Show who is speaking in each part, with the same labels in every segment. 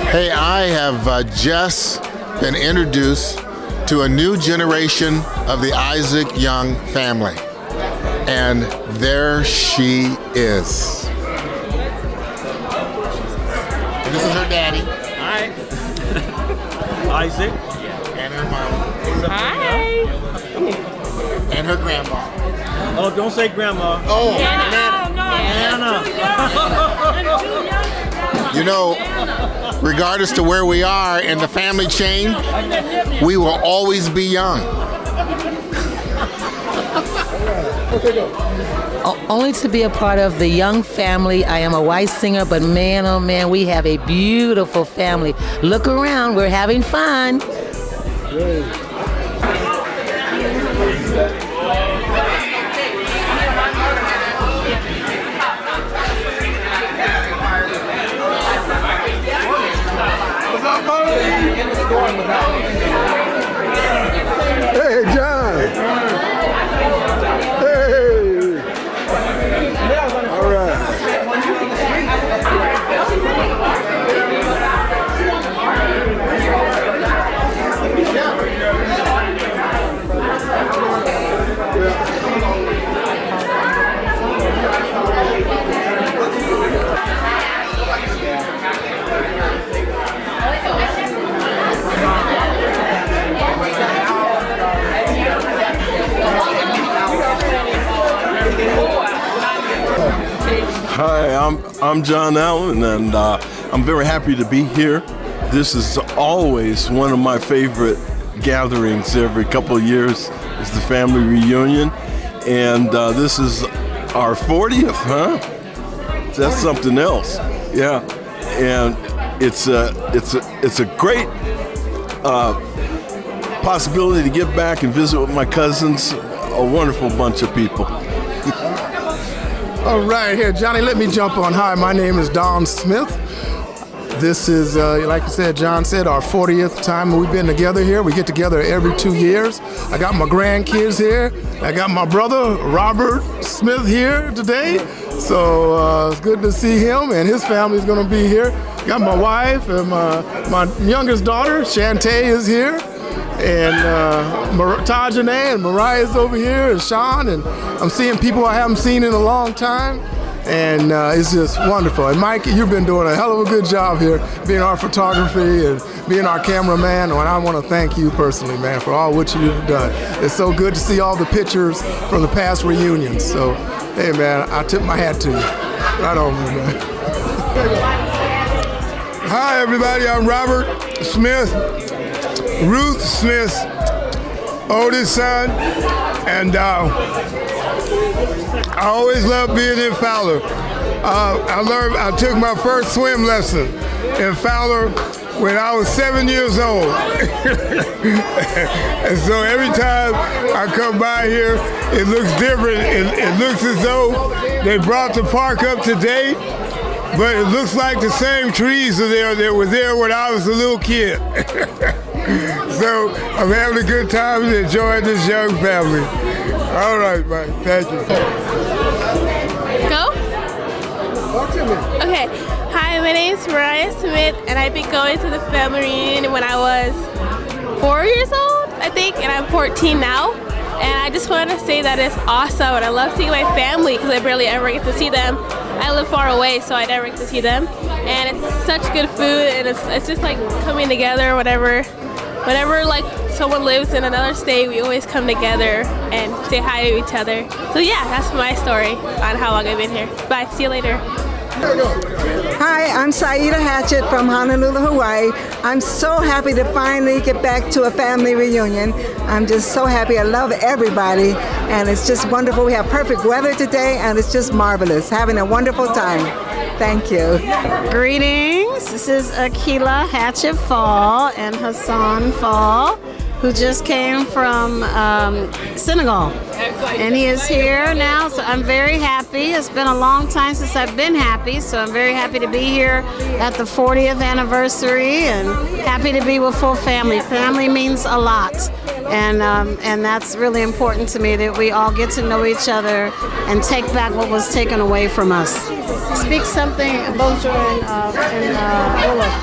Speaker 1: Hey, I have just been introduced to a new generation of the Isaac Young family. And there she is. And this is her daddy.
Speaker 2: Hi. Isaac.
Speaker 1: And her mama.
Speaker 3: Hi.
Speaker 1: And her grandma.
Speaker 2: Oh, don't say grandma.
Speaker 1: Oh,
Speaker 2: Anna.
Speaker 1: you know, regardless to where we are in the family chain, we will always be young.
Speaker 4: Only to be a part of the Young family. I am a white singer, but man, oh man, we have a beautiful family. Look around, we're having fun.
Speaker 5: Hey, John. Hey. All right.
Speaker 6: Hi, I'm John Allen, and I'm very happy to be here. This is always one of my favorite gatherings every couple of years. It's the family reunion, and this is our 40th, huh? That's something else. Yeah, and it's a great possibility to get back and visit with my cousins. A wonderful bunch of people.
Speaker 5: All right, here, Johnny, let me jump on. Hi, my name is Don Smith. This is, like you said, John said, our 40th time we've been together here. We get together every 2 years. I got my grandkids here. I got my brother, Robert Smith, here today. So it's good to see him, and his family's going to be here. Got my wife and my youngest daughter, Shantae, is here. And Tajane and Mariah's over here, and Sean, and I'm seeing people I haven't seen in a long time, and it's just wonderful. And Mike, you've been doing a hell of a good job here, being our photography and being our cameraman, and I want to thank you personally, man, for all what you've done. It's so good to see all the pictures from the past reunions. So, hey, man, I tip my hat to you. Right on, man.
Speaker 7: Hi, everybody. I'm Robert Smith, Ruth Smith's oldest son, and I always loved being in Fowler. I took my first swim lesson in Fowler when I was 7 years old. And so every time I come by here, it looks different. It looks as though they brought the park up to date, but it looks like the same trees are there that were there when I was a little kid. So I'm having a good time and enjoying this young family. All right, Mike. Thank you.
Speaker 3: Go?
Speaker 5: Talk to me.
Speaker 3: Okay. Hi, my name is Mariah Smith, and I've been going to the family reunion when I was 4 years old, I think, and I'm 14 now. And I just want to say that it's awesome, and I love seeing my family because I barely ever get to see them. I live far away, so I never get to see them. And it's such good food, and it's just like coming together. Whenever like someone lives in another state, we always come together and say hi to each other. So yeah, that's my story on how long I've been here. Bye. See you later.
Speaker 8: Hi, I'm Saida Hatchett from Honolulu, Hawaii. I'm so happy to finally get back to a family reunion. I'm just so happy. I love everybody, and it's just wonderful. We have perfect weather today, and it's just marvelous. Having a wonderful time. Thank you.
Speaker 9: Greetings. This is Akila Hatchett Fall and Hassan Fall, who just came from Senegal. And he is here now, so I'm very happy. It's been a long time since I've been happy, so I'm very happy to be here at the 40th anniversary and happy to be with full family. Family means a lot, and that's really important to me, that we all get to know each other and take back what was taken away from us. Speak something, Bonjour, in Wolof.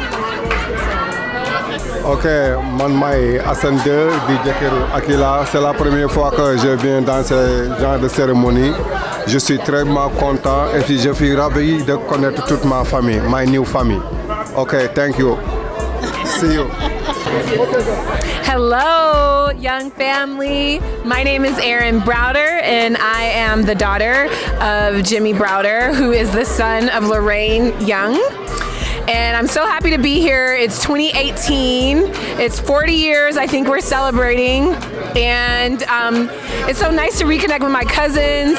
Speaker 10: Ok, man maay Assane 2 di jëkkëru Akila. C'est la première fois que je viens dans ce genre de cérémonie. Je suis très content et puis je suis ravi de connaître toute ma famille, my new family. Ok, thank you. See you.
Speaker 11: Hello, young family. My name is Erin Browder, and I am the daughter of Jimmy Browder, who is the son of Lorraine Young. And I'm so happy to be here. It's 2018. It's 40 years, I think we're celebrating. And it's so nice to reconnect with my cousins,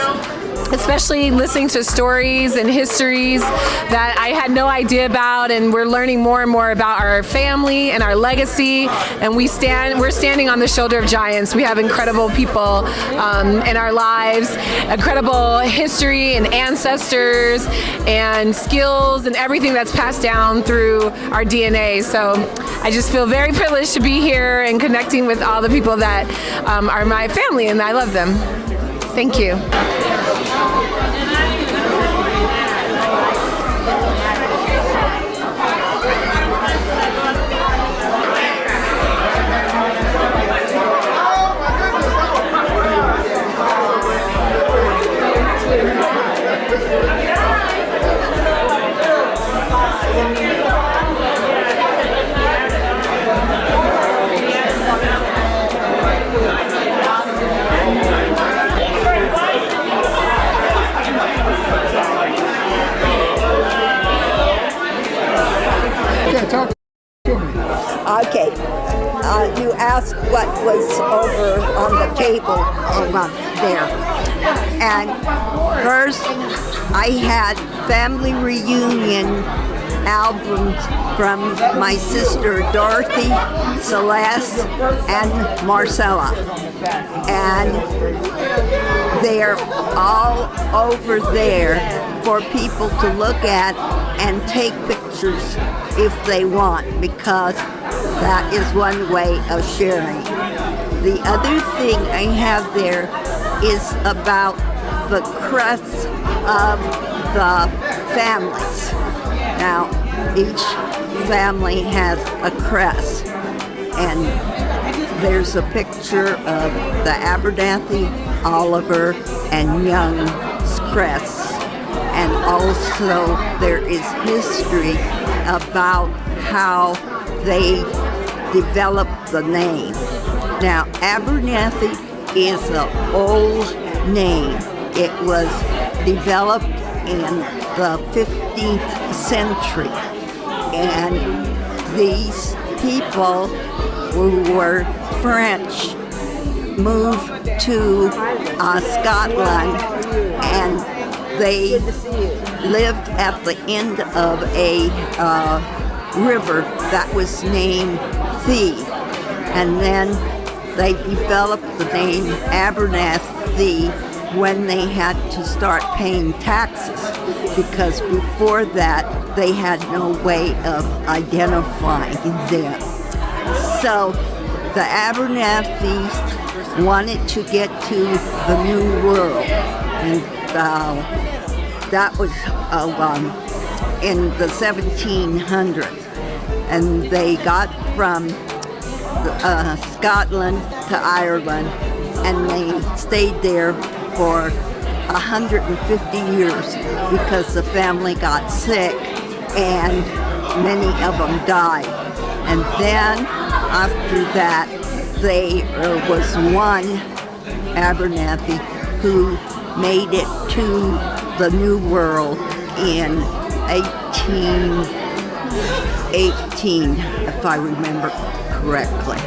Speaker 11: especially listening to stories and histories that I had no idea about, and we're learning more and more about our family and our legacy. And we're standing on the shoulder of giants. We have incredible people in our lives, incredible history and ancestors and skills and everything that's passed down through our DNA. So I just feel very privileged to be here and connecting with all the people that are my family, and I love them. Thank you.
Speaker 12: Okay, you asked what was over on the table there. And first, I had family reunion albums from my sister Dorothy, Celeste, and Marcella. And they're all over there for people to look at and take pictures if they want, because that is one way of sharing. The other thing I have there is about the crests of the families. Now, each family has a crest, and there's a picture of the Abernathy, Oliver, and Young's crests. And also there is history about how they developed the name. Now, Abernathy is an old name. It was developed in the 15th century. And these people who were French moved to Scotland, and they lived at the end of a river that was named Thee. And then they developed the name Abernathy when they had to start paying taxes, because before that they had no way of identifying them. So the Abernathys wanted to get to the New World, and that was in the 1700s, and they got from Scotland to Ireland, and they stayed there for 150 years because the family got sick and many of them died. And then after that, there was one Abernathy who made it to the New World in 1818, if I remember correctly.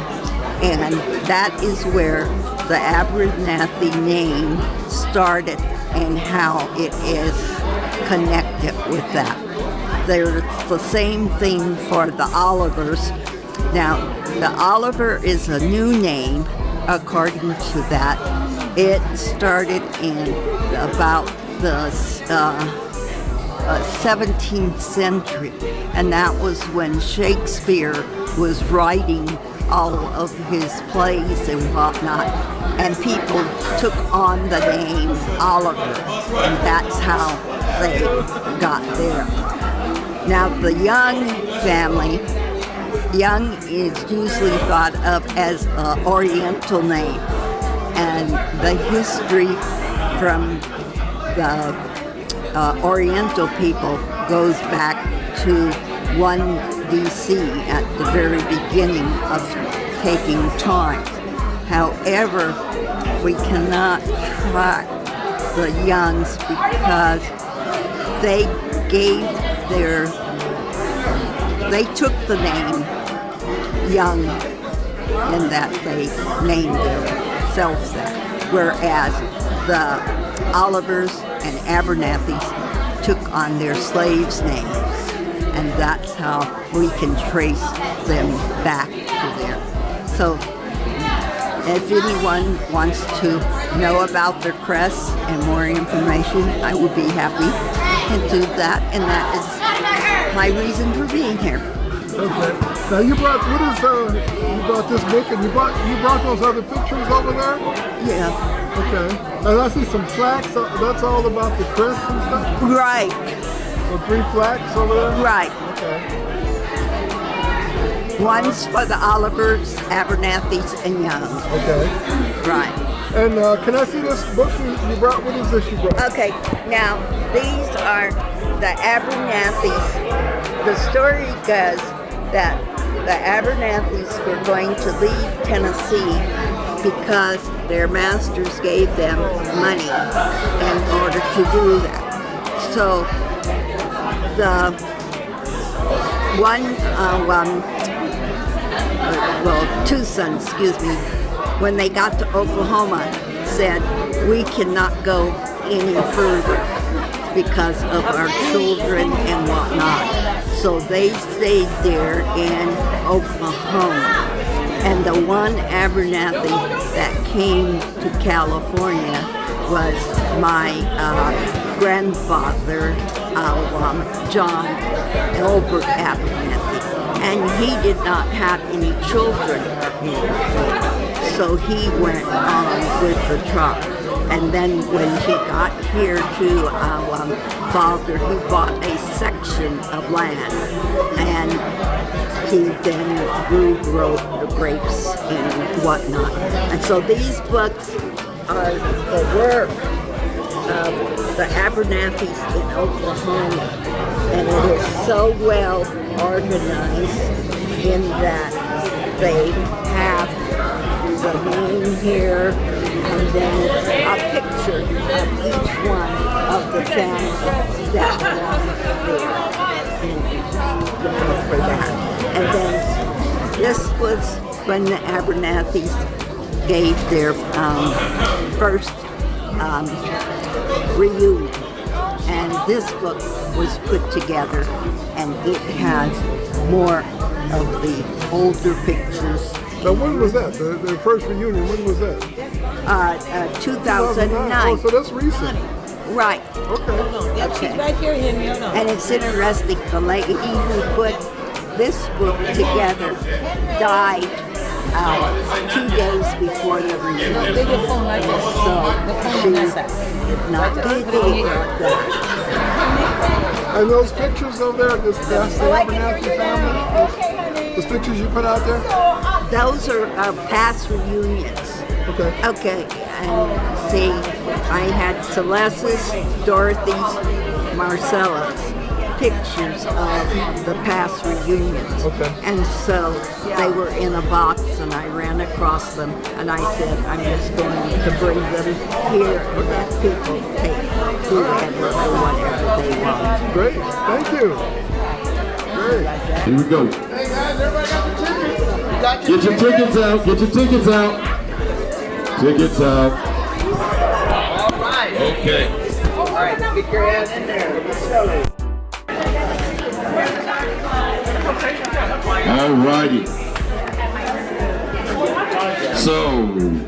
Speaker 12: And that is where the Abernathy name started and how it is connected with that. There's the same thing for the Olivers. Now, the Oliver is a new name according to that. It started in about the 17th century, and that was when Shakespeare was writing all of his plays and whatnot, and people took on the name Oliver, and that's how they got there. Now, the Young family Young is usually thought of as an Oriental name, and the history from the Oriental people goes back to 1 BC at the very beginning of taking time. However, we cannot track the Youngs because they took the name Young in that they named themselves that, whereas the Olivers and Abernethys took on their slaves' names, and that's how we can trace them back to there. So if anyone wants to know about their crests and more information, I would be happy to do that, and that is my reason for being here.
Speaker 5: Okay. Now you brought you brought this book, and you brought those other pictures over there?
Speaker 12: Yeah.
Speaker 5: Okay. And I see some plaques. That's all about the crest and stuff?
Speaker 12: Right.
Speaker 5: So 3 plaques over there?
Speaker 12: Right.
Speaker 5: Okay.
Speaker 12: One's for the Olivers, Abernethys, and Young.
Speaker 5: Okay.
Speaker 12: Right.
Speaker 5: And can I see this book you brought? What is this you brought?
Speaker 12: Okay. Now, these are the Abernethys. The story goes that the Abernethys were going to leave Tennessee because their masters gave them money in order to do that. So the two sons, when they got to Oklahoma, said, we cannot go any further because of our children and whatnot. So they stayed there in Oklahoma. And the one Abernethy that came to California was my grandfather, John Elbert Abernethy. And he did not have any children, so he went on with the tribe. And then when he got here to father, he bought a section of land, and he then grew the grapes and whatnot. And so these books are the work of the Abernethys in Oklahoma, and it is so well organized in that they have the name here and then a picture of each one of the family that belongs there for that. And then this was when the Abernethys gave their first reunion. And this book was put together, and it has more of the older pictures.
Speaker 5: Now, when was that? The first reunion, when was that?
Speaker 12: 2009.
Speaker 5: Oh, so that's recent.
Speaker 12: Right.
Speaker 5: Okay.
Speaker 12: Okay. And it's interesting, the lady who put this book together died 2 days before the reunion. So she did not get that.
Speaker 5: And those pictures over there, that's the Abernethy family? Those pictures you put out there?
Speaker 12: Those are past reunions.
Speaker 5: Okay.
Speaker 12: Okay, and see, I had Celeste's, Dorothy's, Marcella's pictures of the past reunions.
Speaker 5: Okay.
Speaker 12: And so they were in a box, and I ran across them, and I said, I'm just going to bring them here and let people take whoever or whatever they want.
Speaker 5: Great, thank you. Great.
Speaker 13: Here we go.
Speaker 5: Hey guys, everybody got the tickets?
Speaker 13: Get your tickets out. Get your tickets out. Tickets out.
Speaker 14: All right.
Speaker 13: Okay.
Speaker 14: All right, get your ass in there.
Speaker 13: All righty. So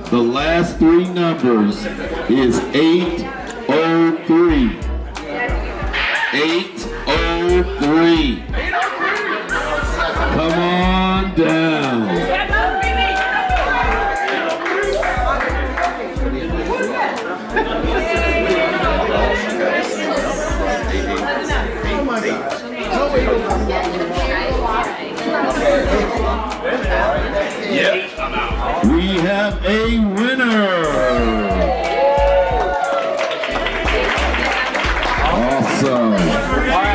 Speaker 13: the last 3 numbers is 803. 803. Come on down.
Speaker 5: Oh my God.
Speaker 13: winner. Awesome. All right.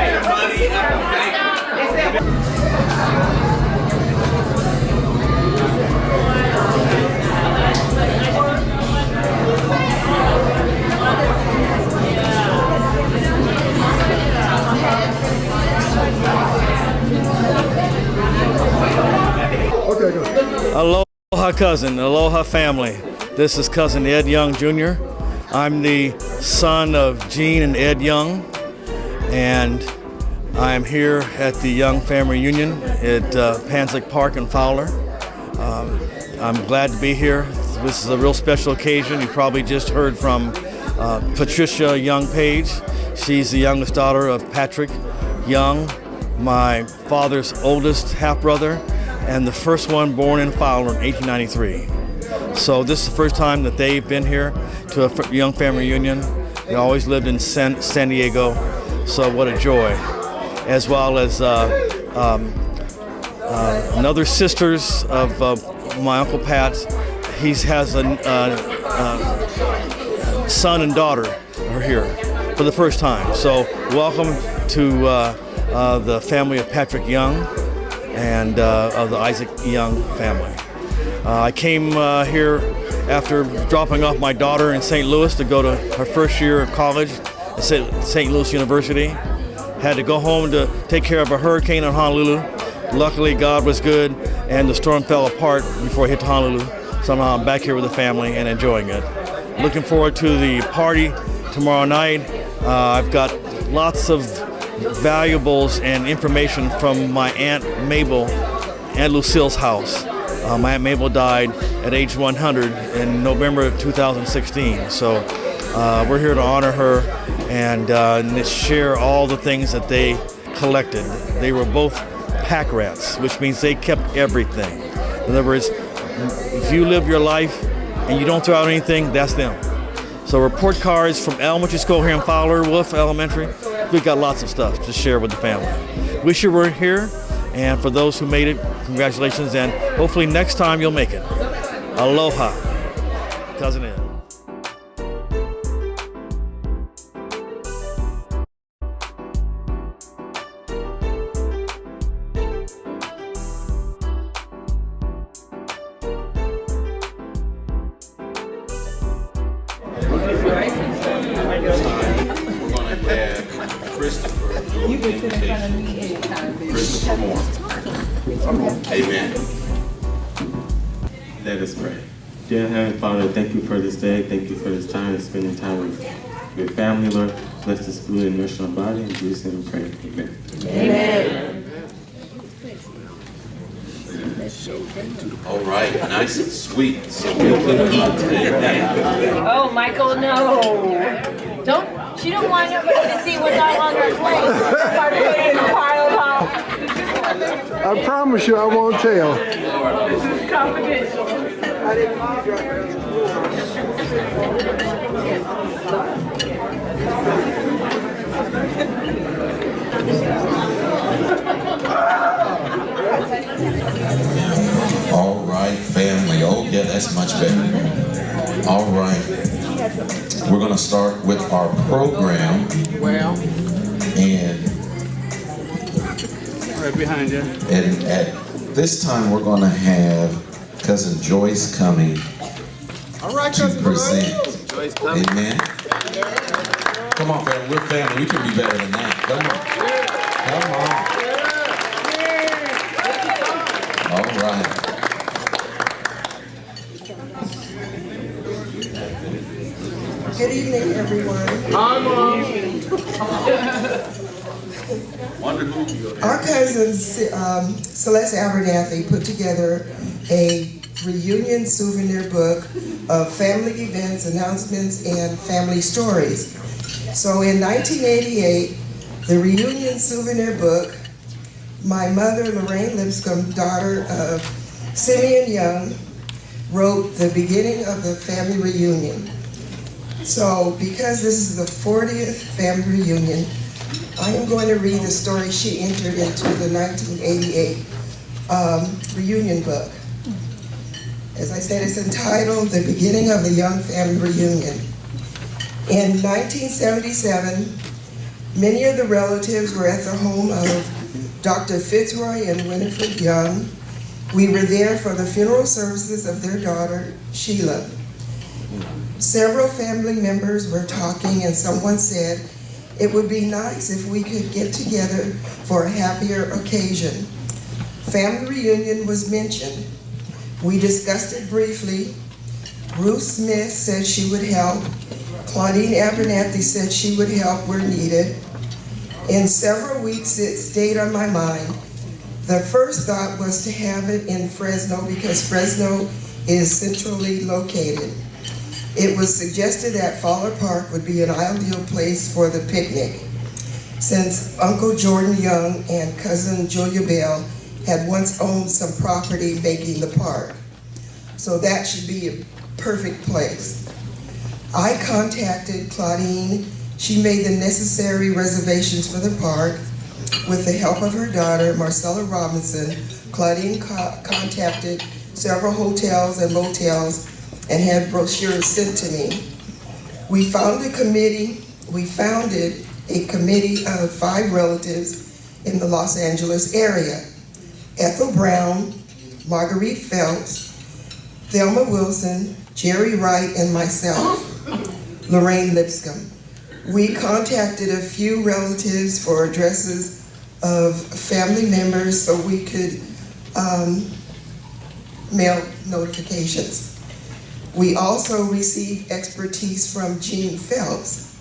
Speaker 2: Aloha cousin, aloha family. This is cousin Ed Young Jr. I'm the son of Gene and Ed Young, and I'm here at the Young Family Reunion at Panzick Park in Fowler. I'm glad to be here. This is a real special occasion. You probably just heard from Patricia Young Page. She's the youngest daughter of Patrick Young, my father's oldest half-brother, and the first one born in Fowler in 1893. So this is the first time that they've been here to a Young Family Reunion. They always lived in San Diego, so what a joy. As well as another sisters of my Uncle Pat. He has a son and daughter are here for the first time. So welcome to the family of Patrick Young and of the Isaac Young family. I came here after dropping off my daughter in St. Louis to go to her first year of college at St. Louis University. Had to go home to take care of a hurricane in Honolulu. Luckily, God was good, and the storm fell apart before it hit Honolulu. So now I'm back here with the family and enjoying it. Looking forward to the party tomorrow night. I've got lots of valuables and information from my Aunt Mabel, Aunt Lucille's house. My Aunt Mabel died at age 100 in November of 2016. So we're here to honor her and share all the things that they collected. They were both pack rats, which means they kept everything. In other words, if you live your life and you don't throw out anything, that's them. So report cards from elementary school here in Fowler, Wolf Elementary. We've got lots of stuff to share with the family. Wish you were here, and for those who made it, congratulations, and hopefully next time you'll make it. Aloha, Cousin Ed.
Speaker 15: Christopher Moore. Amen.
Speaker 16: Let us pray. Dear Heavenly Father, thank you for this day. Thank you for this time and spending time with your family, Lord. Bless this food and nourish our body. In Jesus' name we pray. Amen.
Speaker 15: Amen. All right, nice and sweet. So we
Speaker 17: Oh, Michael, no. She don't want nobody to see what's all on her plate. Start putting in the pile up.
Speaker 5: I promise you I won't tell.
Speaker 17: This is confidential.
Speaker 15: All right, family. Oh, yeah, that's much better. All right. We're going to start with our program. And
Speaker 2: right behind you.
Speaker 15: And at this time, we're going to have Cousin Joyce coming to present.
Speaker 2: Joyce coming.
Speaker 15: Amen. Come on, family. We're family. We can be better than that. Come on. Come on. All right.
Speaker 18: Good evening, everyone.
Speaker 15: Hi, Mom. Wonderful.
Speaker 18: Our cousin Celeste Abernathy put together a reunion souvenir book of family events, announcements, and family stories. So in 1988, the reunion souvenir book, my mother, Lorraine Lipscomb, daughter of Simeon Young, wrote the beginning of the family reunion. So because this is the 40th family reunion, I am going to read the story she entered into the 1988 reunion book. As I said, it's entitled The Beginning of the Young Family Reunion. In 1977, many of the relatives were at the home of Dr. Fitzroy and Winifred Young. We were there for the funeral services of their daughter, Sheila. Several family members were talking, and someone said it would be nice if we could get together for a happier occasion. Family reunion was mentioned. We discussed it briefly. Ruth Smith said she would help. Claudine Abernathy said she would help where needed. In several weeks, it stayed on my mind. The first thought was to have it in Fresno because Fresno is centrally located. It was suggested that Fowler Park would be an ideal place for the picnic, since Uncle Jordan Young and cousin Julia Bell had once owned some property making the park. So that should be a perfect place. I contacted Claudine. She made the necessary reservations for the park. With the help of her daughter, Marcella Robinson, Claudine contacted several hotels and motels and had brochures sent to me. We founded a committee of 5 relatives in the Los Angeles area: Ethel Brown, Marguerite Phelps, Thelma Wilson, Jerry Wright, and myself, Lorraine Lipscomb. We contacted a few relatives for addresses of family members so we could mail notifications. We also received expertise from Gene Phelps.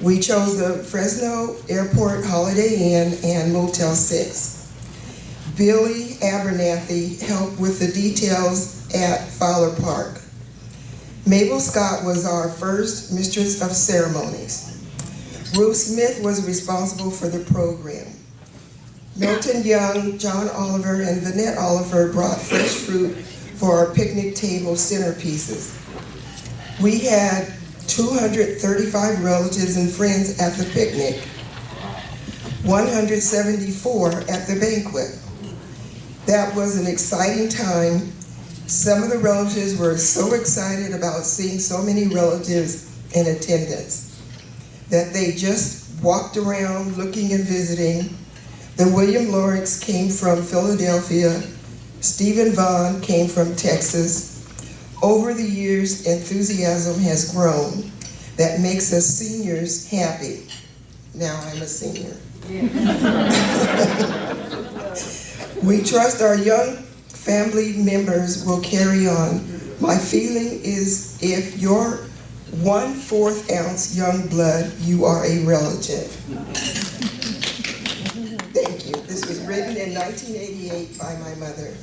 Speaker 18: We chose the Fresno Airport Holiday Inn and Motel 6. Billy Abernathy helped with the details at Fowler Park. Mabel Scott was our first mistress of ceremonies. Ruth Smith was responsible for the program. Milton Young, John Oliver, and Vanette Oliver brought fresh fruit for our picnic table centerpieces. We had 235 relatives and friends at the picnic, 174 at the banquet. That was an exciting time. Some of the relatives were so excited about seeing so many relatives in attendance that they just walked around looking and visiting. The William Lawrence came from Philadelphia. Stephen Vaughn came from Texas. Over the years, enthusiasm has grown. That makes us seniors happy. Now I'm a senior. We trust our young family members will carry on. My feeling is if you're 1/4 ounce young blood, you are a relative. Thank you. This was written in 1988 by my mother.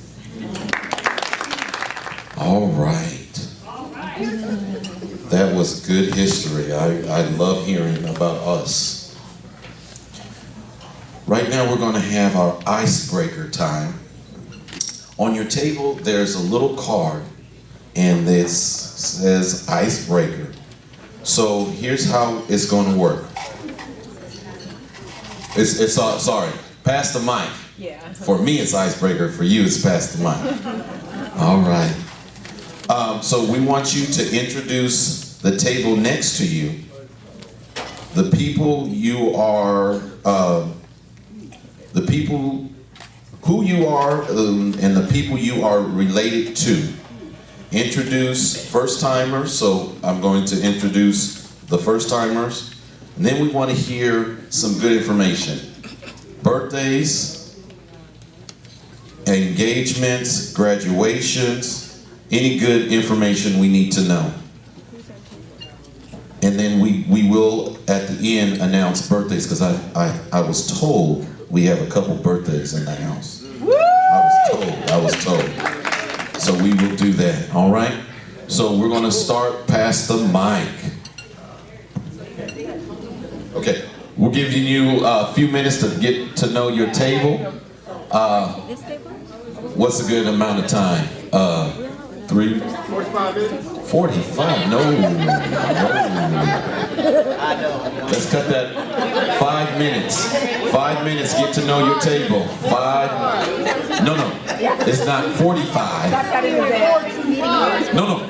Speaker 15: All right. That was good history. I love hearing about us. Right now we're going to have our icebreaker time. On your table there's a little card and this says icebreaker. So here's how it's going to work. Sorry, pass the mic.
Speaker 11: Yeah.
Speaker 15: For me it's icebreaker, for you it's pass the mic. All right. So we want you to introduce the table next to you, the people you are, the people who you are, and the people you are related to. Introduce first-timers, so I'm going to introduce the first-timers, and then we want to hear some good information. Birthdays, engagements, graduations, any good information we need to know. And then we will, at the end, announce birthdays, because I was told we have a couple birthdays in the house. I was told. So we will do that, all right? So we're gonna start past the mic. Okay, we're giving you a few minutes to get to know your table. What's a good amount of time? 45 minutes? 45? No. Let's cut that. 5 minutes. 5 minutes, get to know your table. 5. No. It's not 45. No.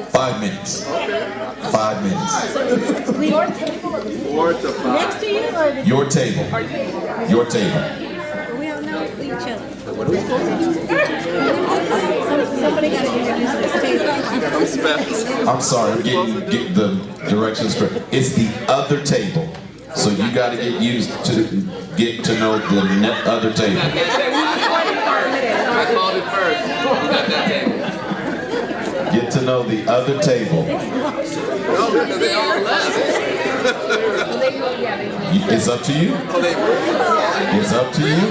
Speaker 15: 5 minutes. 5 minutes.
Speaker 17: Your table? Next to you or the
Speaker 15: Your table. Your table.
Speaker 17: We don't know. We chilling. Somebody got to introduce this table.
Speaker 15: I'm sorry, I'm getting the directions correct. It's the other table. So you got to get used to get to know the other table.
Speaker 14: I called it first. Got that table.
Speaker 15: Get to know the other table.
Speaker 14: No, because they all left.
Speaker 15: It's up to you. It's up to you.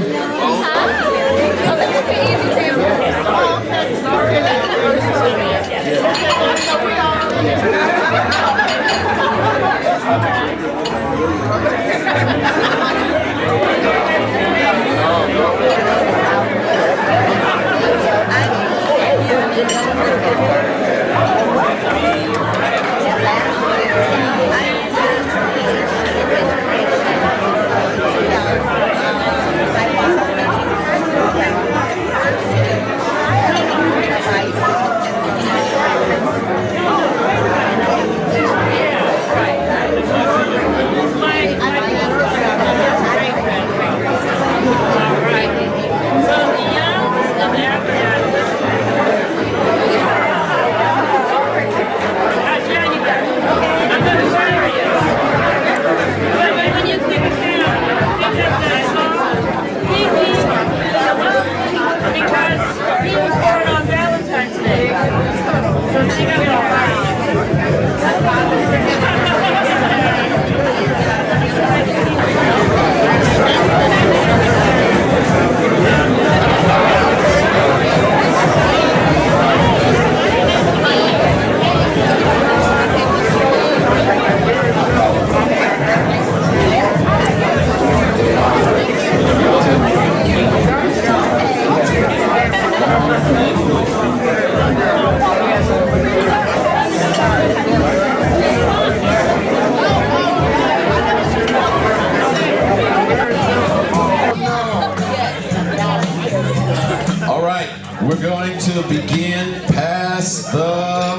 Speaker 15: All right, we're going to begin Pass the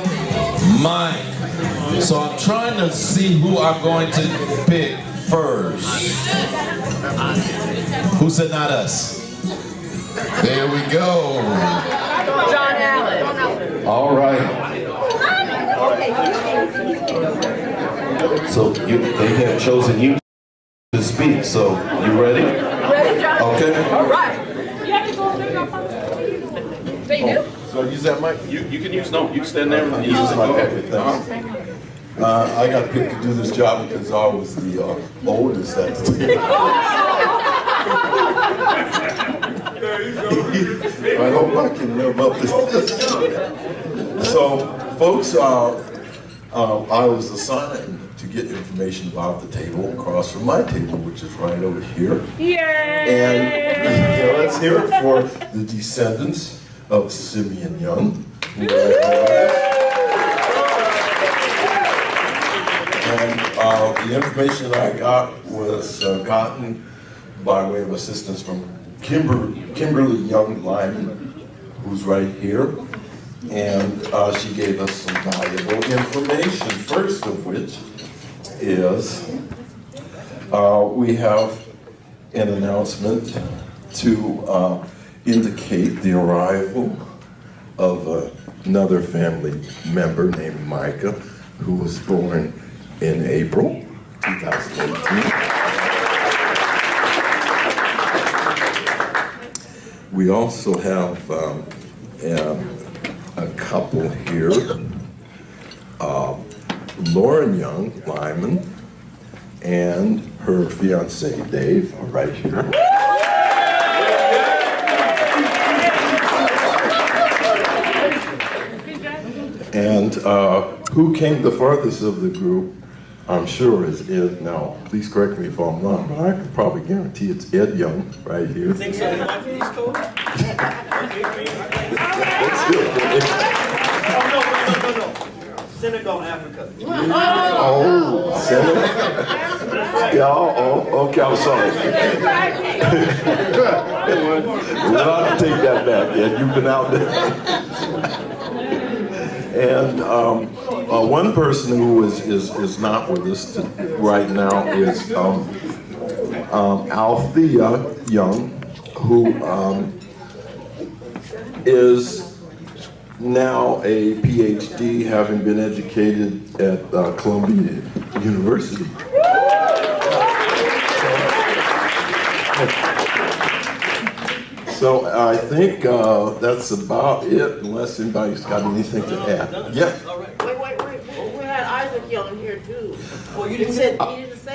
Speaker 15: Mic. So I'm trying to see who I'm going to pick first. Who said not us? There we go.
Speaker 14: John Allen.
Speaker 15: All right.
Speaker 19: So they have chosen you to speak. So you ready?
Speaker 14: Ready, John?
Speaker 19: Okay.
Speaker 14: All right. You have to go over your phone. They do?
Speaker 19: So use that mic. You can use you stand there and use it.
Speaker 10: Okay, thanks. I got picked to do this job because I was the oldest at the table. I hope I can live up to this. So, folks, I was assigned to get information about the table across from my table, which is right over here. And let's hear it for the descendants of Simeon Young. And the information I got was gotten by way of assistance from Kimberly Young Lyman, who's right here. And she gave us some valuable information, first of which is we have an announcement to indicate the arrival of another family member named Micah, who was born in April 2018. We also have a couple here, Lauren Young Lyman and her fiance Dave are right here. And who came the farthest of the group, I'm sure, is Ed. Now, please correct me if I'm wrong, but I can probably guarantee it's Ed Young right here.
Speaker 14: You think so? Let's
Speaker 10: do it.
Speaker 14: Oh, no.
Speaker 2: Senegal, Africa.
Speaker 19: Oh, Senegal. Yeah, oh, okay, I'm sorry. We'll have to take that back. Yeah, you've been out there. And one person who is not with us right now is Althea Young, who is now a PhD, having been educated at Columbia University. So I think that's about it, unless anybody's got anything to add. Yeah.
Speaker 17: Wait. We had Isaac Young here too. Well, you didn't say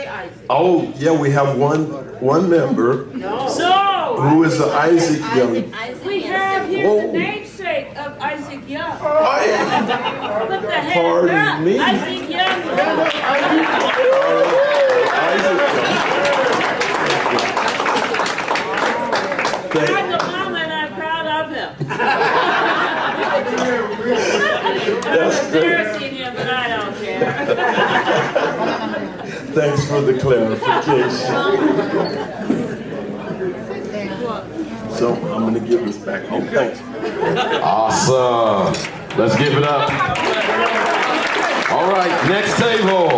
Speaker 17: Isaac.
Speaker 19: Oh, yeah, we have one member who is Isaac Young.
Speaker 14: We have here
Speaker 19: Whoa.
Speaker 14: the namesake of Isaac Young.
Speaker 19: Oh,
Speaker 14: What the heck?
Speaker 19: pardon me.
Speaker 14: Isaac Young. I'm the mama and I'm proud of him.
Speaker 19: That's
Speaker 14: I'm
Speaker 19: great.
Speaker 14: embarrassing him, but I don't care.
Speaker 19: Thanks for the clarification. So I'm going to give this back. Oh, thanks.
Speaker 13: Awesome. Let's give it up. All right, next table.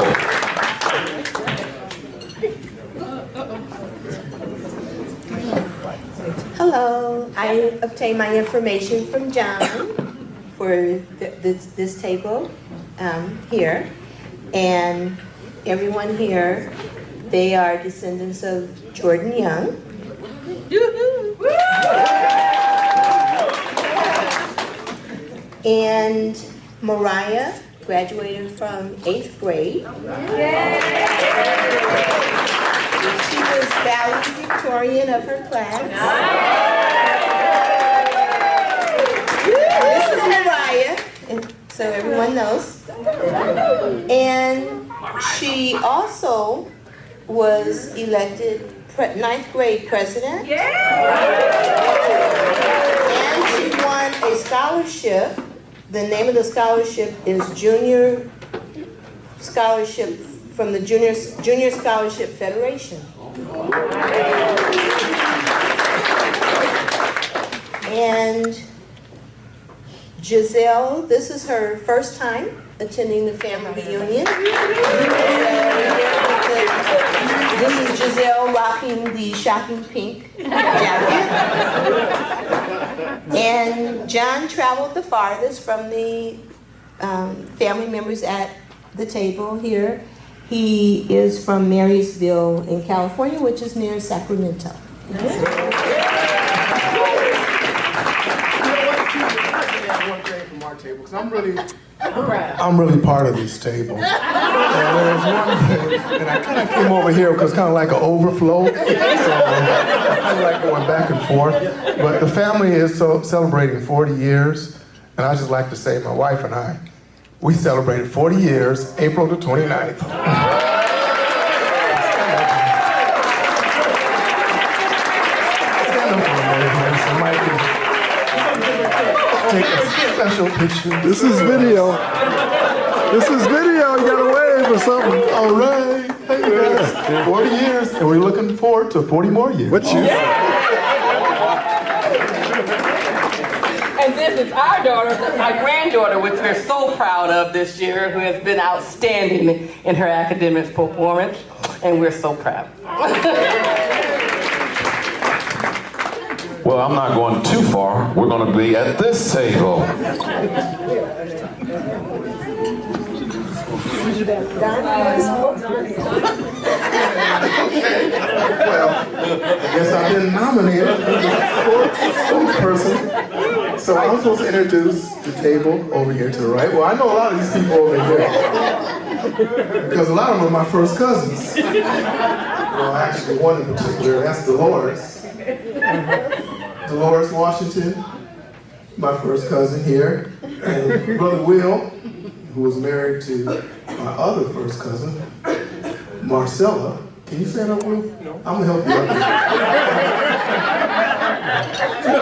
Speaker 20: Hello, I obtained my information from John for this table here. And everyone here, they are descendants of Jordan Young. And Mariah graduated from 8th grade. She was valedictorian of her class. This is Mariah, so everyone knows. And she also was elected 9th grade president. And she won a scholarship. The name of the scholarship is Junior Scholarship from the Junior Scholarship Federation. And Giselle, this is her first time attending the family reunion. This is Giselle rocking the shocking pink jacket. And John traveled the farthest from the family members at the table here. He is from Marysville in California, which is near Sacramento.
Speaker 5: I'm really part of this table. And there's one thing, and I kind of came over here because it's kind of like an overflow. So I kind of like going back and forth. But the family is celebrating 40 years. And I just like to say, my wife and I, we celebrated 40 years, April the 29th. Stand up for a minute, so Mike can take a special picture.
Speaker 10: This is video. This is video. You gotta wave or something.
Speaker 5: All right. Hey guys. 40 years, and we're looking forward to 40 more years.
Speaker 10: What you?
Speaker 21: And this is our daughter, my granddaughter, which we're so proud of this year, who has been outstanding in her academic performance, and we're so proud.
Speaker 13: Well, I'm not going too far. We're going to be at this table.
Speaker 5: Well, I guess I've been nominated as a spokesperson. So I'm supposed to introduce the table over here to the right. Well, I know a lot of these people over here. Because a lot of them are my first cousins. Well, actually, one in particular, that's Dolores. Dolores Washington, my first cousin here. And Brother Will, who was married to my other first cousin, Marcella. Can you stand up, Will? I'm gonna help you up.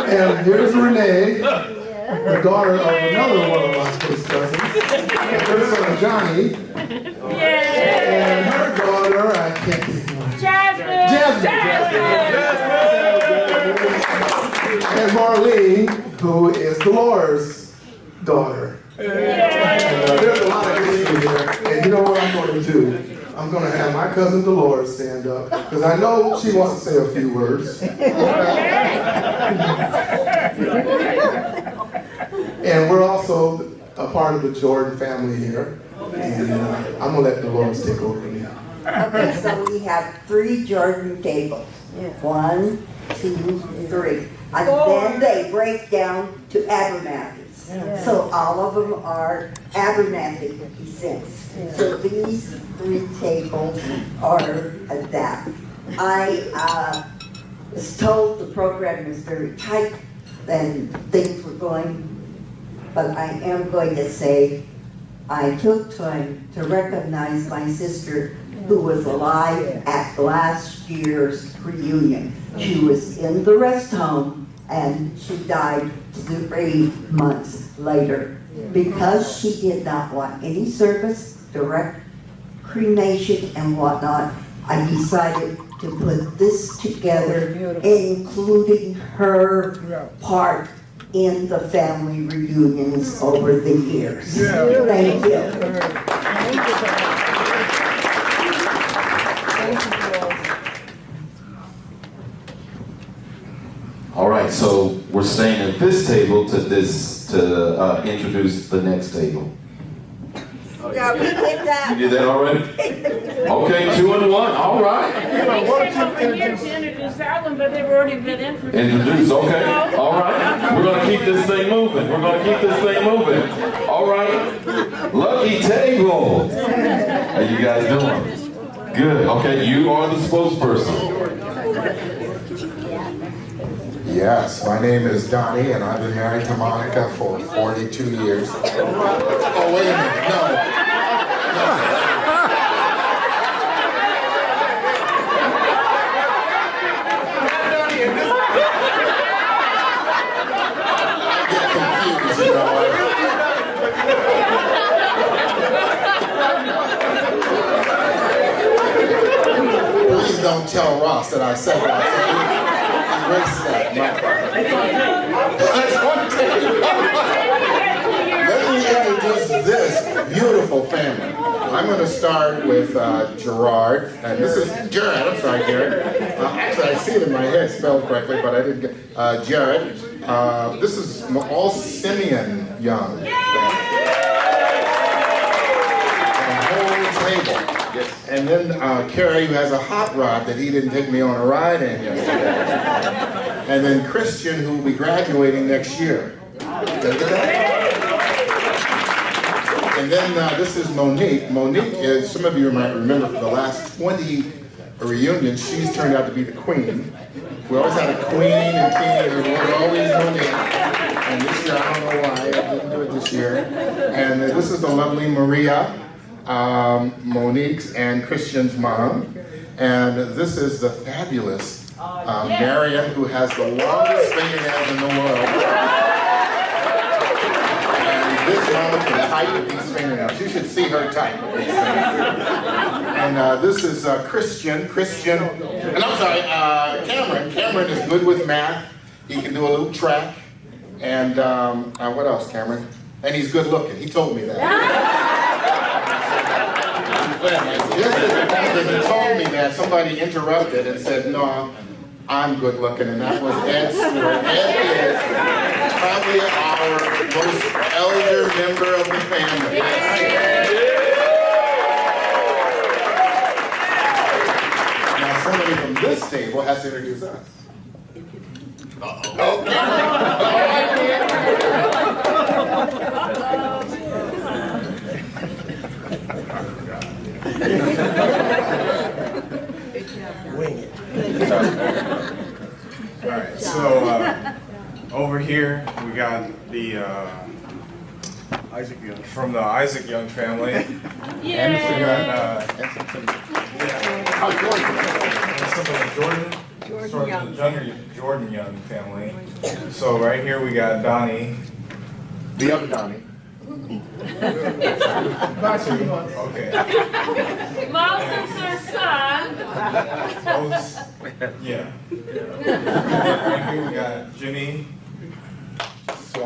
Speaker 5: And here's Renee, the daughter of another one of my first cousins. her son Johnny, and her daughter, I can't think of her. And Marlene, who is Dolores' daughter. There's a lot of history here, and you know what I'm going to do? I'm going to have my cousin Dolores stand up, because I know she wants to say a few words. And we're also a part of the Jordan family here, and I'm going to let Dolores take over now.
Speaker 12: Okay, so we have 3 Jordan tables. 1, 2, 3. And then they break down to Abernathy's. So all of them are Abernathy descents. So these 3 tables are that. I was told the program was very tight and things were going, but I am going to say I took time to recognize my sister who was alive at last year's reunion. She was in the rest home and she died 3 months later. Because she did not want any service, direct cremation and whatnot, I decided to put this together, including her part in the family reunions over the years. Thank you.
Speaker 15: All right, so we're staying at this table to introduce the next table.
Speaker 12: Yeah, we did that.
Speaker 15: You did that already? Okay, 2 and 1. All right.
Speaker 14: They came over here to introduce that one, but they've already been introduced.
Speaker 15: Introduced. Okay. All right. We're gonna keep this thing moving. All right. Lucky table. How you guys doing? Good. Okay, you are the spokesperson.
Speaker 1: Yes, my name is Donnie, and I've been married to Monica for 42 years. Oh, wait a minute, no. I get confused, you know. Please don't tell Ross that I said that. Erase that. Let me introduce this beautiful family. I'm going to start with Gerard, and this is Jared. I'm sorry, Jared. Actually, I see it in my head spelled correctly, but I didn't get Jared. This is all Simeon Young. The whole table. And then Kerry, who has a hot rod that he didn't take me on a ride in yesterday. And then Christian, who will be graduating next year. And then this is Monique. Monique is, some of you might remember, for the last 20 reunions, she's turned out to be the queen. We always had a queen and king, and it was always Monique. And this year, I don't know why, I didn't do it this year. And this is the lovely Maria. Monique's and Christian's mom, and this is the fabulous Marion, who has the longest fingernails in the world. And this mama can type these fingernails. You should see her type these things. And this is Christian, and I'm sorry, Cameron. Cameron is good with math. He can do a little track. And what else, Cameron? And he's good looking. He told me that. Yesterday, he told me that somebody interrupted and said, no, I'm good looking, and that was Ed Stewart. Ed is probably our most elder member of the family. Now somebody from this table has to introduce us.
Speaker 22: Wing it. All right, so over here we got the Isaac Young from the Isaac Young family, and we got Jordan Young family. So right here we got Donnie,
Speaker 1: the other Donnie.
Speaker 22: Okay.
Speaker 14: Moses, her son.
Speaker 22: Yeah. And here we got Jimmy.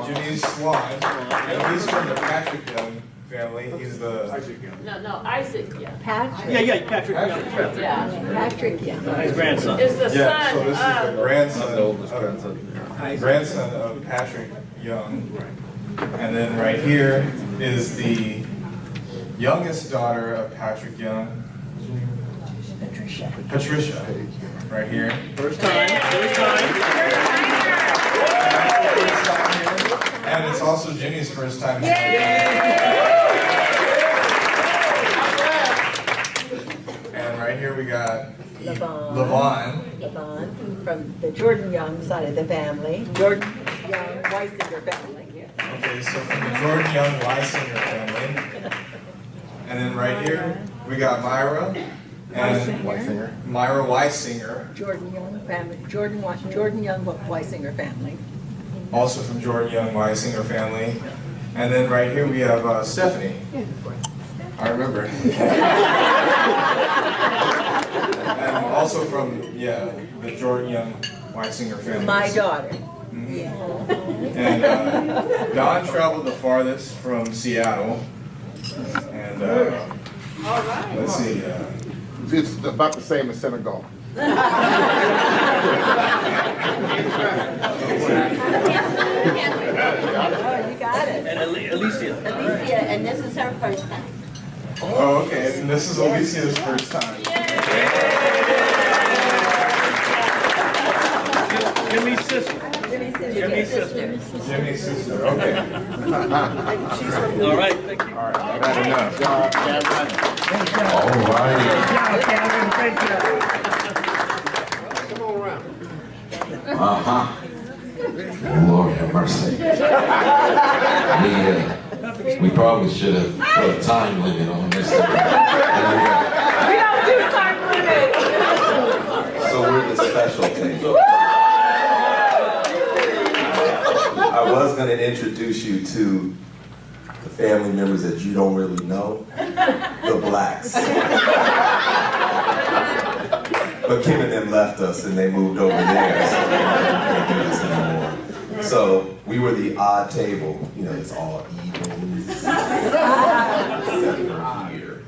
Speaker 22: Jimmy Swan. And he's from the Patrick Young family. He's the
Speaker 17: No, Isaac, yeah.
Speaker 12: Patrick.
Speaker 4: Yeah, Patrick Young.
Speaker 17: Yeah.
Speaker 12: Patrick Young.
Speaker 4: His grandson.
Speaker 17: Is the
Speaker 22: so this is the grandson of Patrick Young. And then right here is the youngest daughter of Patrick Young. Patricia. Right here.
Speaker 4: First time.
Speaker 22: And it's also Jimmy's first time here. And right here we got Levon.
Speaker 17: Levon, from the Jordan Young side of the family. Jordan Young, Weisinger family.
Speaker 22: Okay, so from the Jordan Young Weisinger family. And then right here we got Myra. And Myra Weisinger.
Speaker 17: Jordan Young family. Jordan Young Weisinger family.
Speaker 22: Also from Jordan Young Weisinger family. And then right here we have Stephanie. I remember. And also from, the Jordan Young Weisinger family.
Speaker 17: My daughter.
Speaker 22: And Don traveled the farthest from Seattle. And let's see.
Speaker 1: It's about the same as Senegal.
Speaker 17: You got it.
Speaker 4: And Alicia.
Speaker 17: Alicia, and this is her first time.
Speaker 22: Oh, okay. And this is Alicia's first time.
Speaker 4: Jimmy's sister.
Speaker 17: Jimmy's sister.
Speaker 22: Jimmy's sister. Okay.
Speaker 4: All right. Thank you.
Speaker 22: All right. I got enough.
Speaker 15: All right. Lord have mercy. We probably should have put a time limit on this.
Speaker 14: We don't do time limit.
Speaker 6: So we're the special table. I was going to introduce you to the family members that you don't really know, the Blacks. But Kim and them left us and they moved over there, so we can't do this anymore. So we were the odd table, it's all evens. Here.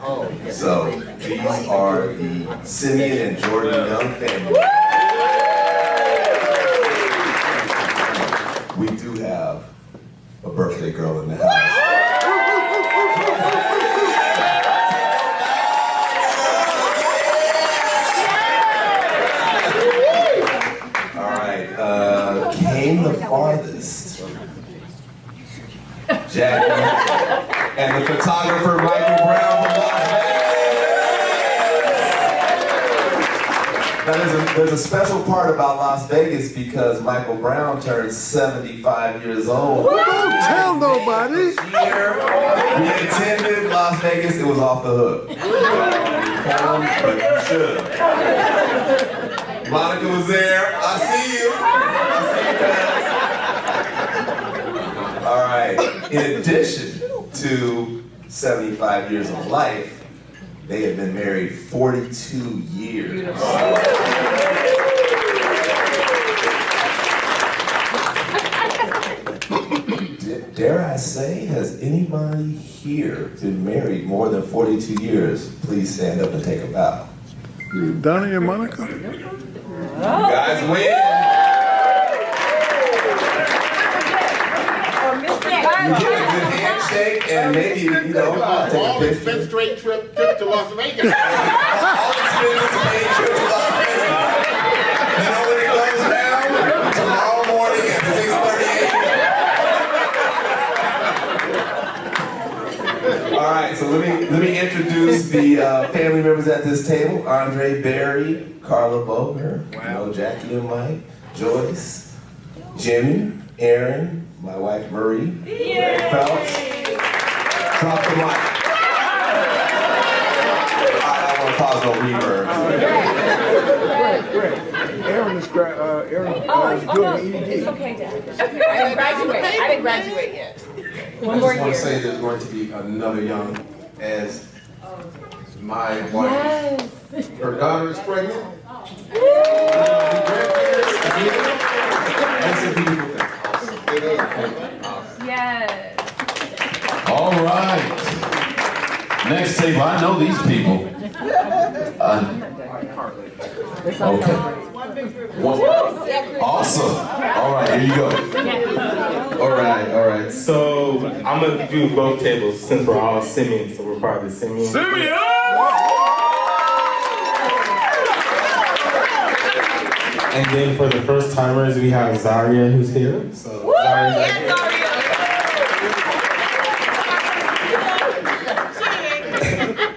Speaker 6: So these are the Simeon and Jordan Young family. We do have a birthday girl in the house. All right, came the farthest. Jackie and the photographer Michael Brown from Las Vegas. Now there's a special part about Las Vegas because Michael Brown turned 75 years old.
Speaker 5: Don't tell nobody.
Speaker 6: Year we attended Las Vegas, it was off the hook. But you should. Monica was there. I see you. All right. In addition to 75 years of life, they have been married 42 years. Dare I say, has anybody here been married more than 42 years? Please stand up and take a bow.
Speaker 5: Donnie and Monica?
Speaker 6: You guys win. You get a good handshake and maybe, take a picture.
Speaker 1: Expense straight trip to Las Vegas.
Speaker 6: All expenses paid trip to Las Vegas. You know when it goes down? Tomorrow morning at 6:38. All right, so let me introduce the family members at this table. Andre Berry, Carla Boger, Jackie and Mike, Joyce, Jimmy, Aaron, my wife Marie, Phelps. Drop the mic. I don't want to cause no reverb.
Speaker 5: Aaron is doing ED.
Speaker 17: It's okay, Dad. I didn't graduate yet. One more
Speaker 6: I just want
Speaker 17: year.
Speaker 6: to say there's going to be another young as my wife. Her daughter is pregnant. That's a beautiful thing.
Speaker 11: Yes.
Speaker 15: All right. Next table, I know these people. Okay. Awesome. All right, here you go.
Speaker 16: All right. So I'm gonna do both tables since we're all Simeon, so we're part of the Simeon.
Speaker 15: Simeon!
Speaker 16: And then for the first timers, we have Zaria who's here. So Zaria's right here.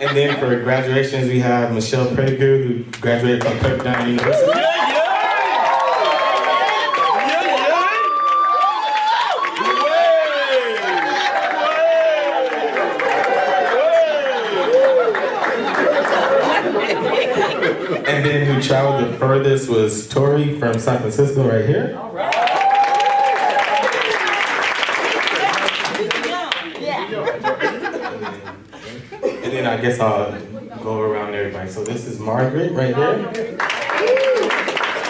Speaker 16: And then for graduations, we have Michelle Pettigrew, who graduated from Pepperdine University. And then who traveled the furthest was Tori from San Francisco, right here. And then I guess I'll go around everybody. So this is Margaret right here.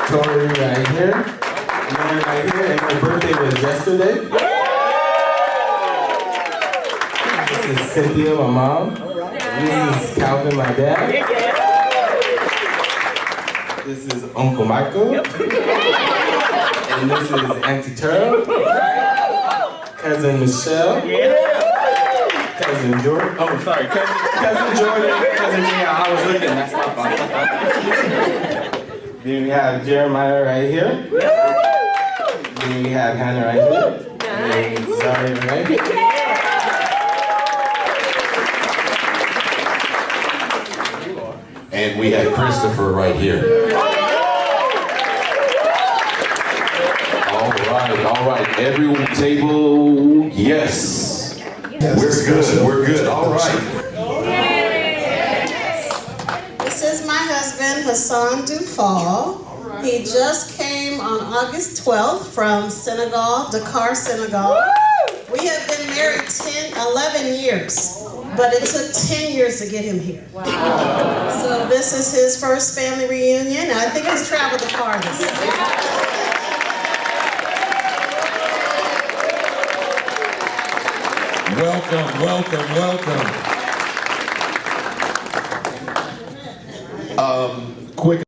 Speaker 16: Tori right here. Mary right here. And her birthday was yesterday. This is Cynthia, my mom. This is Calvin, my dad. This is Uncle Michael. And this is Auntie Tara. Cousin Michelle. Cousin Jordan. Oh, sorry. Cousin Jordan. Cousin Mia. I was looking. That's my fault. Then we have Jeremiah right here. Then we have Hannah right here. And Zaria right here.
Speaker 15: And we have Christopher right here. All right. Everyone, table, yes. We're good. All right.
Speaker 9: This is my husband, Hassan Dufal. He just came on August 12th from Senegal, Dakar, Senegal. We have been married 11 years. But it took 10 years to get him here. Wow. So this is his first family reunion. I think he's traveled the farthest.
Speaker 15: Welcome. Quick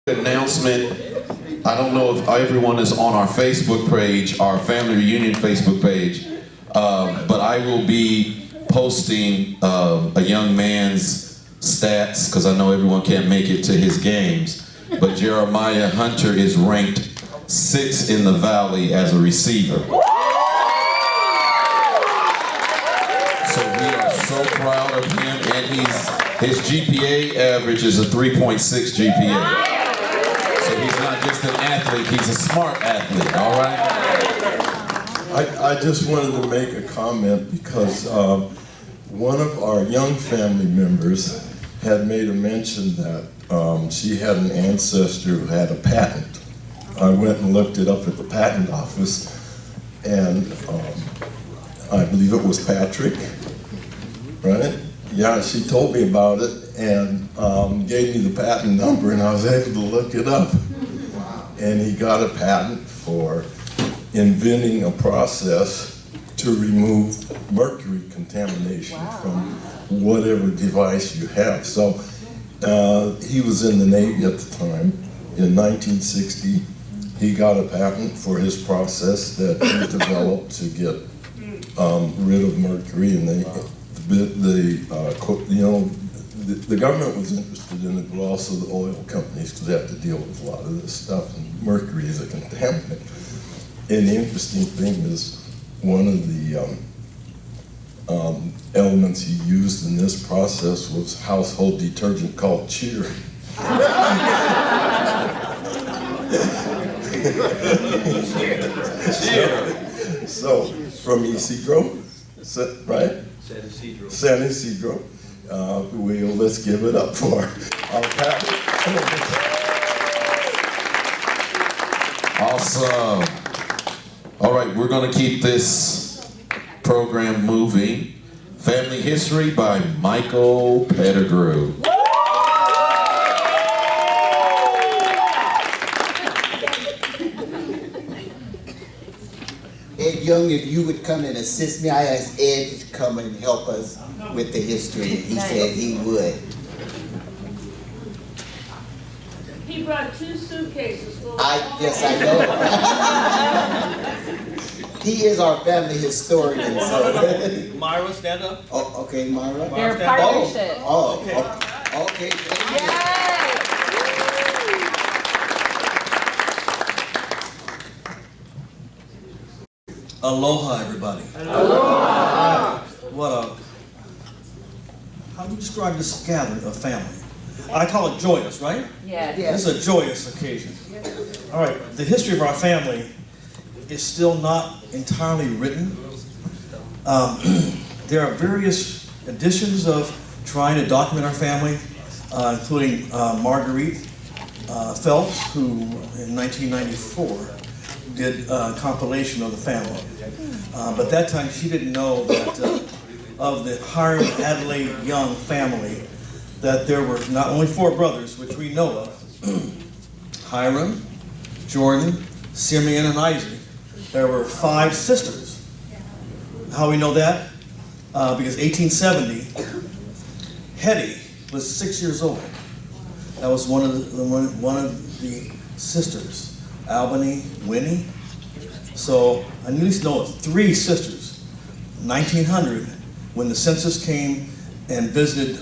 Speaker 15: announcement. I don't know if everyone is on our Facebook page, our family reunion Facebook page, but I will be posting a young man's stats because I know everyone can't make it to his games, but Jeremiah Hunter is ranked 6th in the Valley as a receiver. So we are so proud of him, and his GPA average is a 3.6 GPA. So he's not just an athlete, he's a smart athlete, all right?
Speaker 3: I just wanted to make a comment because one of our young family members had made a mention that she had an ancestor who had a patent. I went and looked it up at the patent office, and I believe it was Patrick, right? Yeah, she told me about it and gave me the patent number, and I was able to look it up. And he got a patent for inventing a process to remove mercury contamination from whatever device you have. So he was in the Navy at the time. In 1960, he got a patent for his process that he developed to get rid of mercury, and the government was interested in it, but also the oil companies, because they have to deal with a lot of this stuff, and mercury is a contaminant. And the interesting thing is, one of the elements he used in this process was household detergent called Cheer. So, from Isidro, right? San Isidro. Let's give it up for our Patrick.
Speaker 15: Awesome. All right, we're going to keep this program moving. Family History by Michael Pettigrew.
Speaker 7: Ed Young, if you would come and assist me, I asked Ed to come and help us with the history, and he said he would.
Speaker 14: He brought 2 suitcases full of
Speaker 7: Yes, I know. He is our family historian, so.
Speaker 2: Myra, stand up.
Speaker 7: Oh, okay, Myra.
Speaker 11: They're a partnership.
Speaker 7: Oh, okay.
Speaker 2: Aloha, everybody. Aloha. How do you describe this gathering of family? I call it joyous, right?
Speaker 11: Yes.
Speaker 2: This is a joyous occasion. All right, the history of our family is still not entirely written. There are various editions of trying to document our family, including Marguerite Phelps, who in 1994 did a compilation of the family. But that time she didn't know that of the Hiram Adelaide Young family, that there were not only 4 brothers, which we know of, Hiram, Jordan, Simeon, and Isaac. There were 5 sisters. How we know that? Because 1870, Hetty was 6 years old. That was one of the sisters. Albany, Winnie. So I at least know of 3 sisters. 1900, when the census came and visited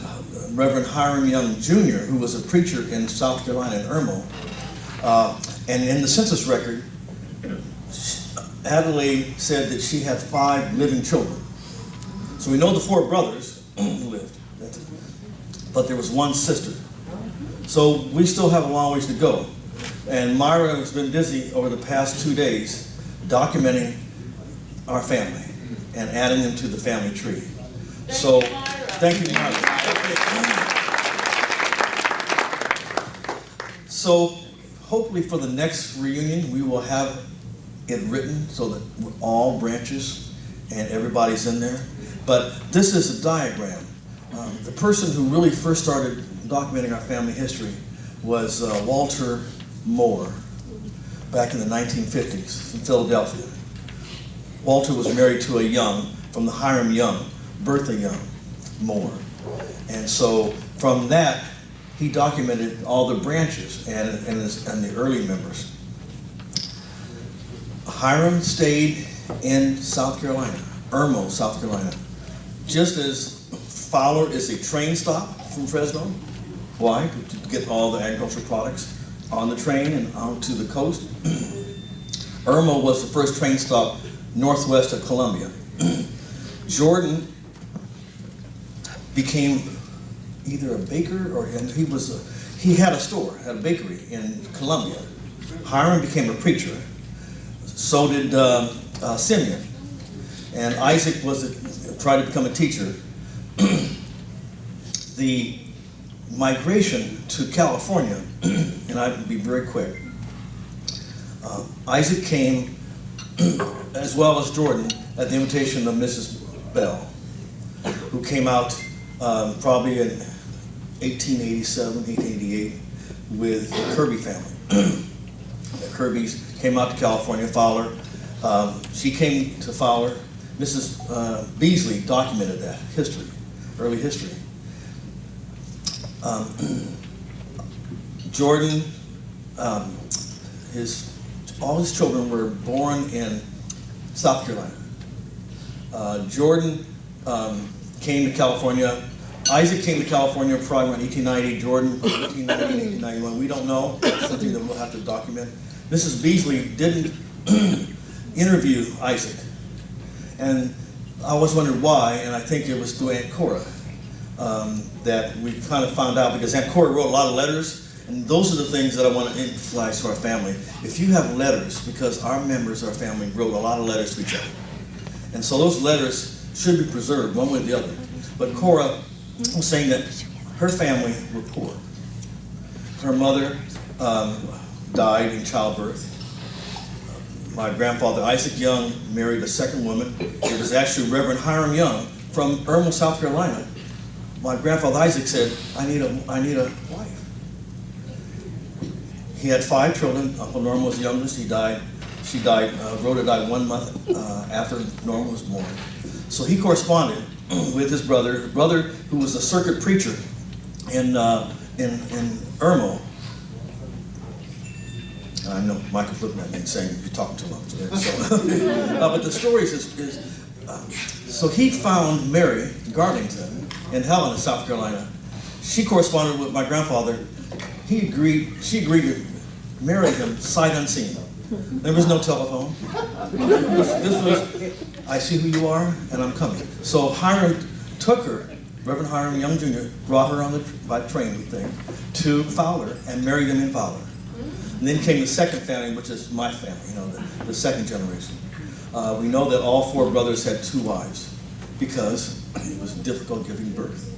Speaker 2: Reverend Hiram Young Jr., who was a preacher in South Carolina in Irmo, and in the census record, Adelaide said that she had 5 living children. So we know the 4 brothers lived, but there was 1 sister. So we still have a long ways to go. And Myra has been busy over the past 2 days documenting our family and adding them to the family tree. So, thank you, Myra. So, hopefully for the next reunion, we will have it written so that all branches and everybody's in there. But this is a diagram. The person who really first started documenting our family history was Walter Moore, back in the 1950s in Philadelphia. Walter was married to a Young from the Hiram Young, Bertha Young Moore. And so from that, he documented all the branches and the early members. Hiram stayed in South Carolina, Irmo, South Carolina, just as Fowler is a train stop from Fresno. Why? To get all the agricultural products on the train and out to the coast. Irmo was the first train stop northwest of Columbia. Jordan became either a baker or he had a store, had a bakery in Columbia. Hiram became a preacher. So did Simeon. And Isaac tried to become a teacher. The migration to California, and I will be very quick. Isaac came, as well as Jordan, at the invitation of Mrs. Bell, who came out probably in 1887, 1888, with the Kirby family. The Kirbys came out to California. Fowler, she came to Fowler. Mrs. Beasley documented that history, early history. Jordan, all his children were born in South Carolina. Jordan came to California. Isaac came to California probably around 1890. Jordan, 1890, 1891. We don't know. It's something that we'll have to document. Mrs. Beasley didn't interview Isaac. And I always wondered why, and I think it was through Aunt Cora that we kind of found out, because Aunt Cora wrote a lot of letters, and those are the things that I want to emphasize to our family. If you have letters, because our members, our family, wrote a lot of letters to each other. And so those letters should be preserved one way or the other. But Cora was saying that her family were poor. Her mother died in childbirth. my grandfather Isaac Young married a second woman. It was actually Reverend Hiram Young from Irma, South Carolina. My grandfather Isaac said, I need a wife. He had 5 children. Uncle Norman was the youngest. Rhoda died 1 month after Norman was born. So he corresponded with his brother who was a circuit preacher in Irma. I know Michael's looking at me and saying you're talking too much. So, but the story is so he found Mary Garlington in Helena, South Carolina. She corresponded with my grandfather. She agreed to marry him sight unseen. There was no telephone. This was, I see who you are, and I'm coming. So Hiram took her, Reverend Hiram Young Jr., brought her by train thing to Fowler and married him in Fowler. And then came the second family, which is my family, the second generation. We know that all 4 brothers had 2 wives because it was difficult giving birth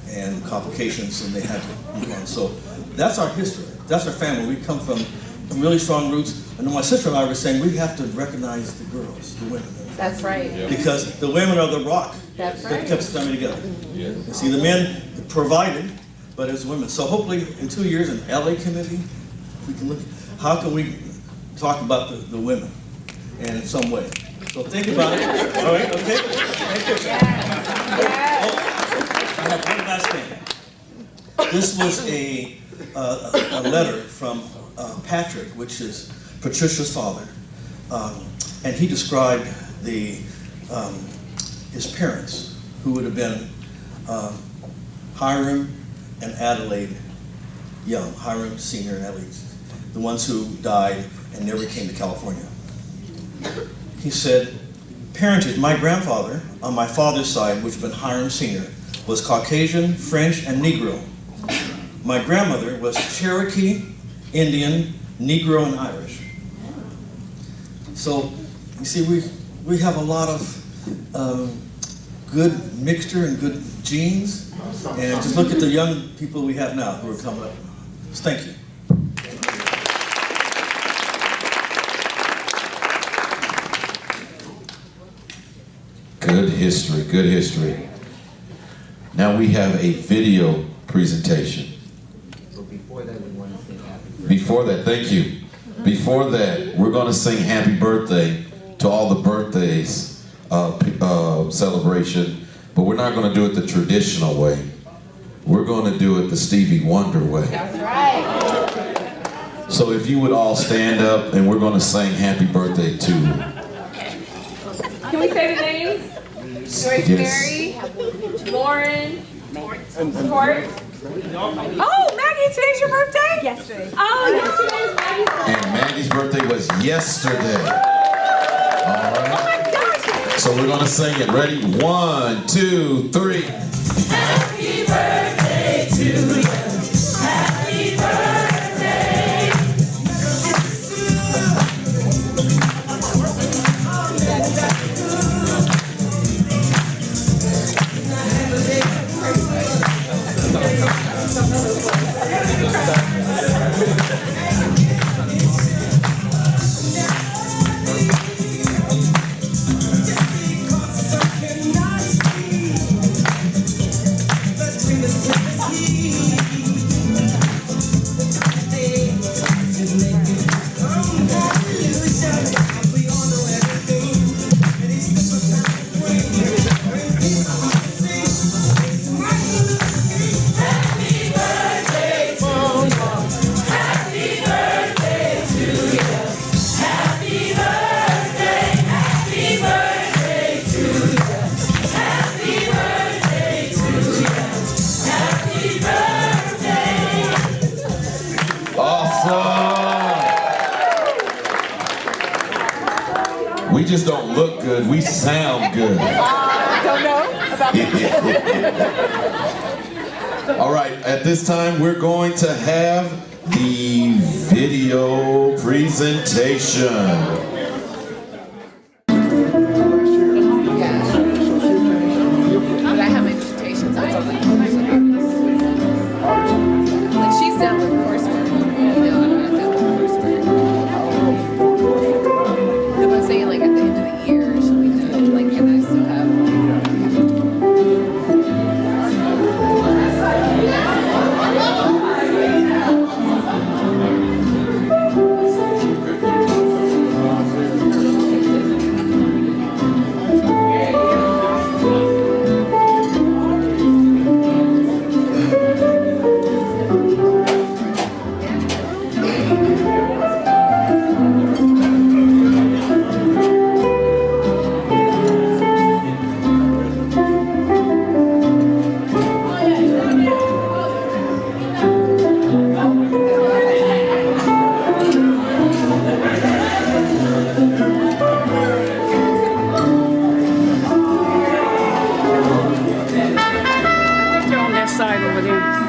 Speaker 2: and complications, and they had to move on. So that's our history. That's our family. We come from really strong roots. And my sister and I were saying we have to recognize the girls, the women.
Speaker 11: That's right.
Speaker 2: Because the women are the rock
Speaker 11: That's
Speaker 2: that
Speaker 11: right.
Speaker 2: kept the family together. You see, the men provided, but it's women. So hopefully in 2 years, an LA committee, we can look, how can we talk about the women and in some way? So think about it. All right, okay? Thank you. I have one last thing. This was a letter from Patrick, which is Patricia's father, and he described his parents, who would have been Hiram and Adelaide Young, Hiram Sr. and Adelaide, the ones who died and never came to California. He said, parentage, my grandfather on my father's side, which would have been Hiram Sr., was Caucasian, French, and Negro. My grandmother was Cherokee, Indian, Negro, and Irish. So, you see, we have a lot of good mixture and good genes, and just look at the young people we have now who are coming up. So thank you.
Speaker 15: Good history, good history. Now we have a video presentation.
Speaker 7: Before that, we want to sing happy
Speaker 15: Before that, thank you. Before that, we're going to sing happy birthday to all the birthdays celebration, but we're not going to do it the traditional way. We're going to do it the Stevie Wonder way.
Speaker 17: That's right.
Speaker 15: So if you would all stand up, and we're going to sing happy birthday to
Speaker 17: Can we say the names? Joyce
Speaker 15: Yes.
Speaker 17: Mary, Lauren, Court. Oh, Maggie, today's your birthday? Yesterday. Oh, yesterday's Maggie's birthday.
Speaker 15: And Maggie's birthday was yesterday. All right.
Speaker 17: Oh my gosh.
Speaker 15: So we're going to sing it. Ready? 1, 2, 3.
Speaker 17: Happy birthday to you. Happy birthday.
Speaker 15: We just don't look good, we sound good.
Speaker 17: Don't know about
Speaker 15: All right, at this time we're going to have the video presentation.
Speaker 11: But I have invitations. Like she's done with coursework. You know, I'm not done with coursework.
Speaker 14: side over there.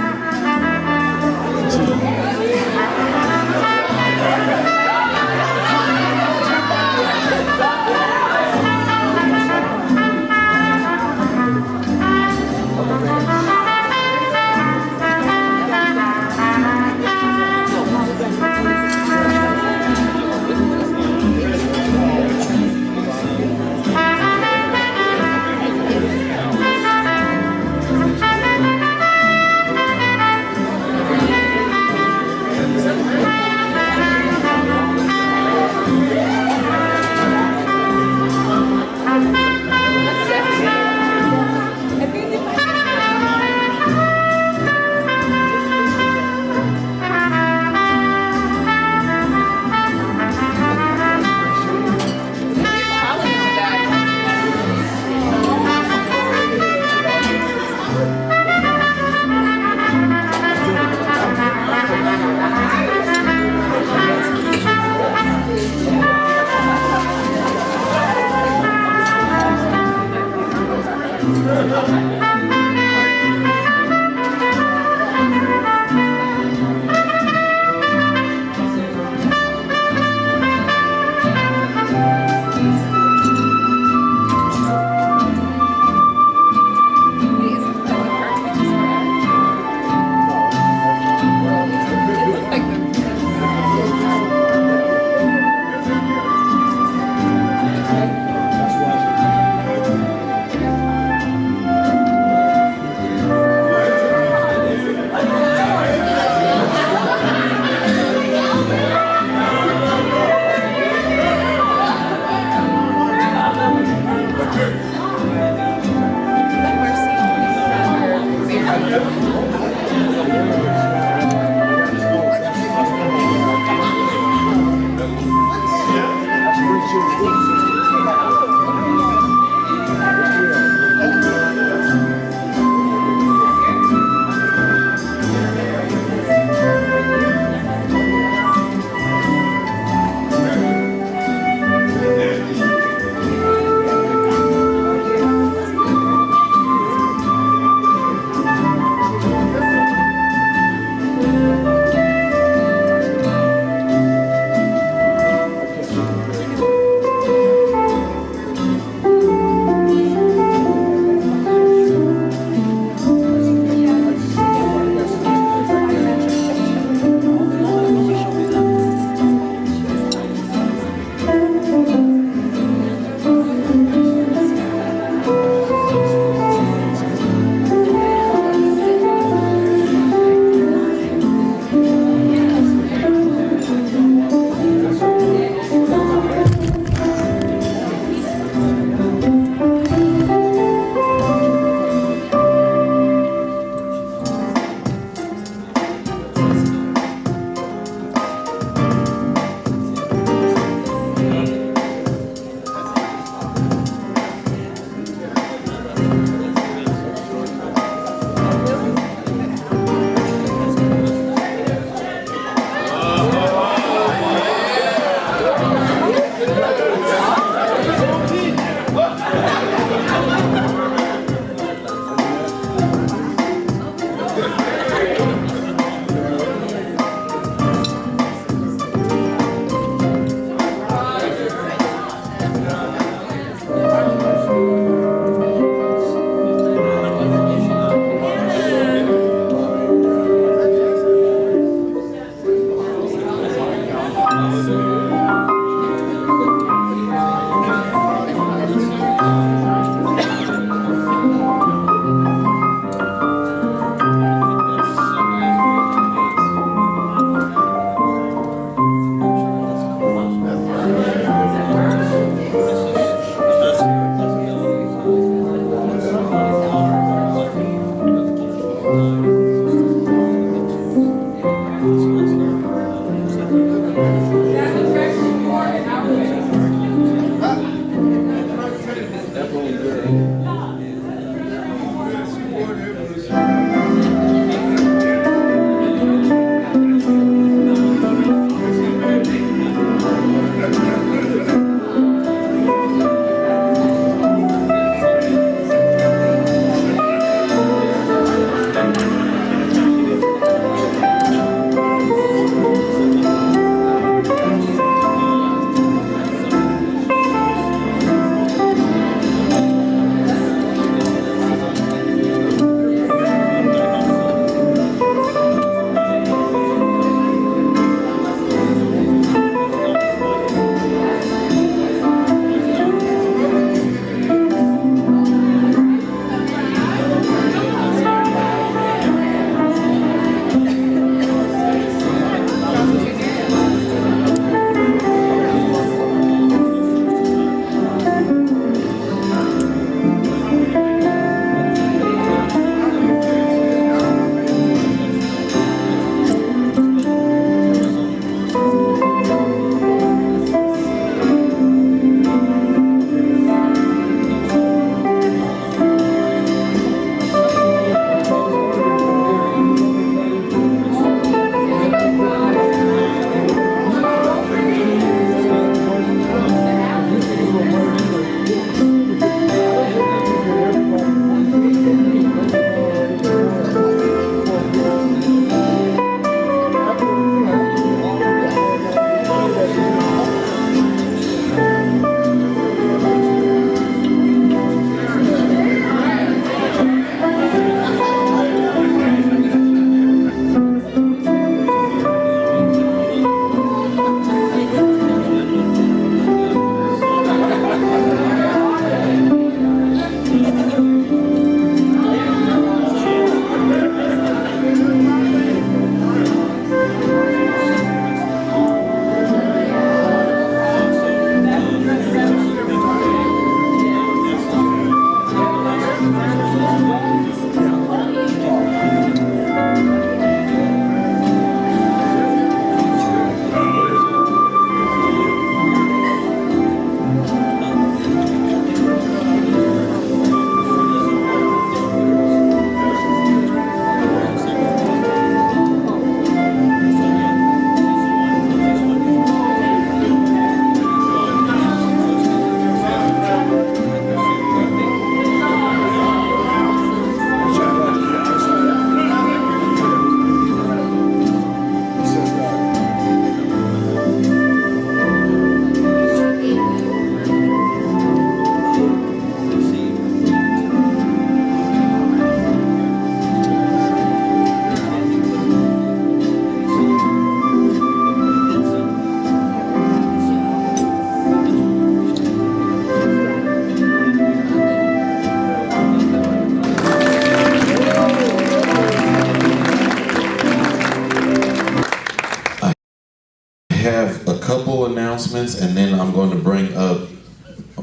Speaker 15: have a couple announcements, and then I'm going to bring up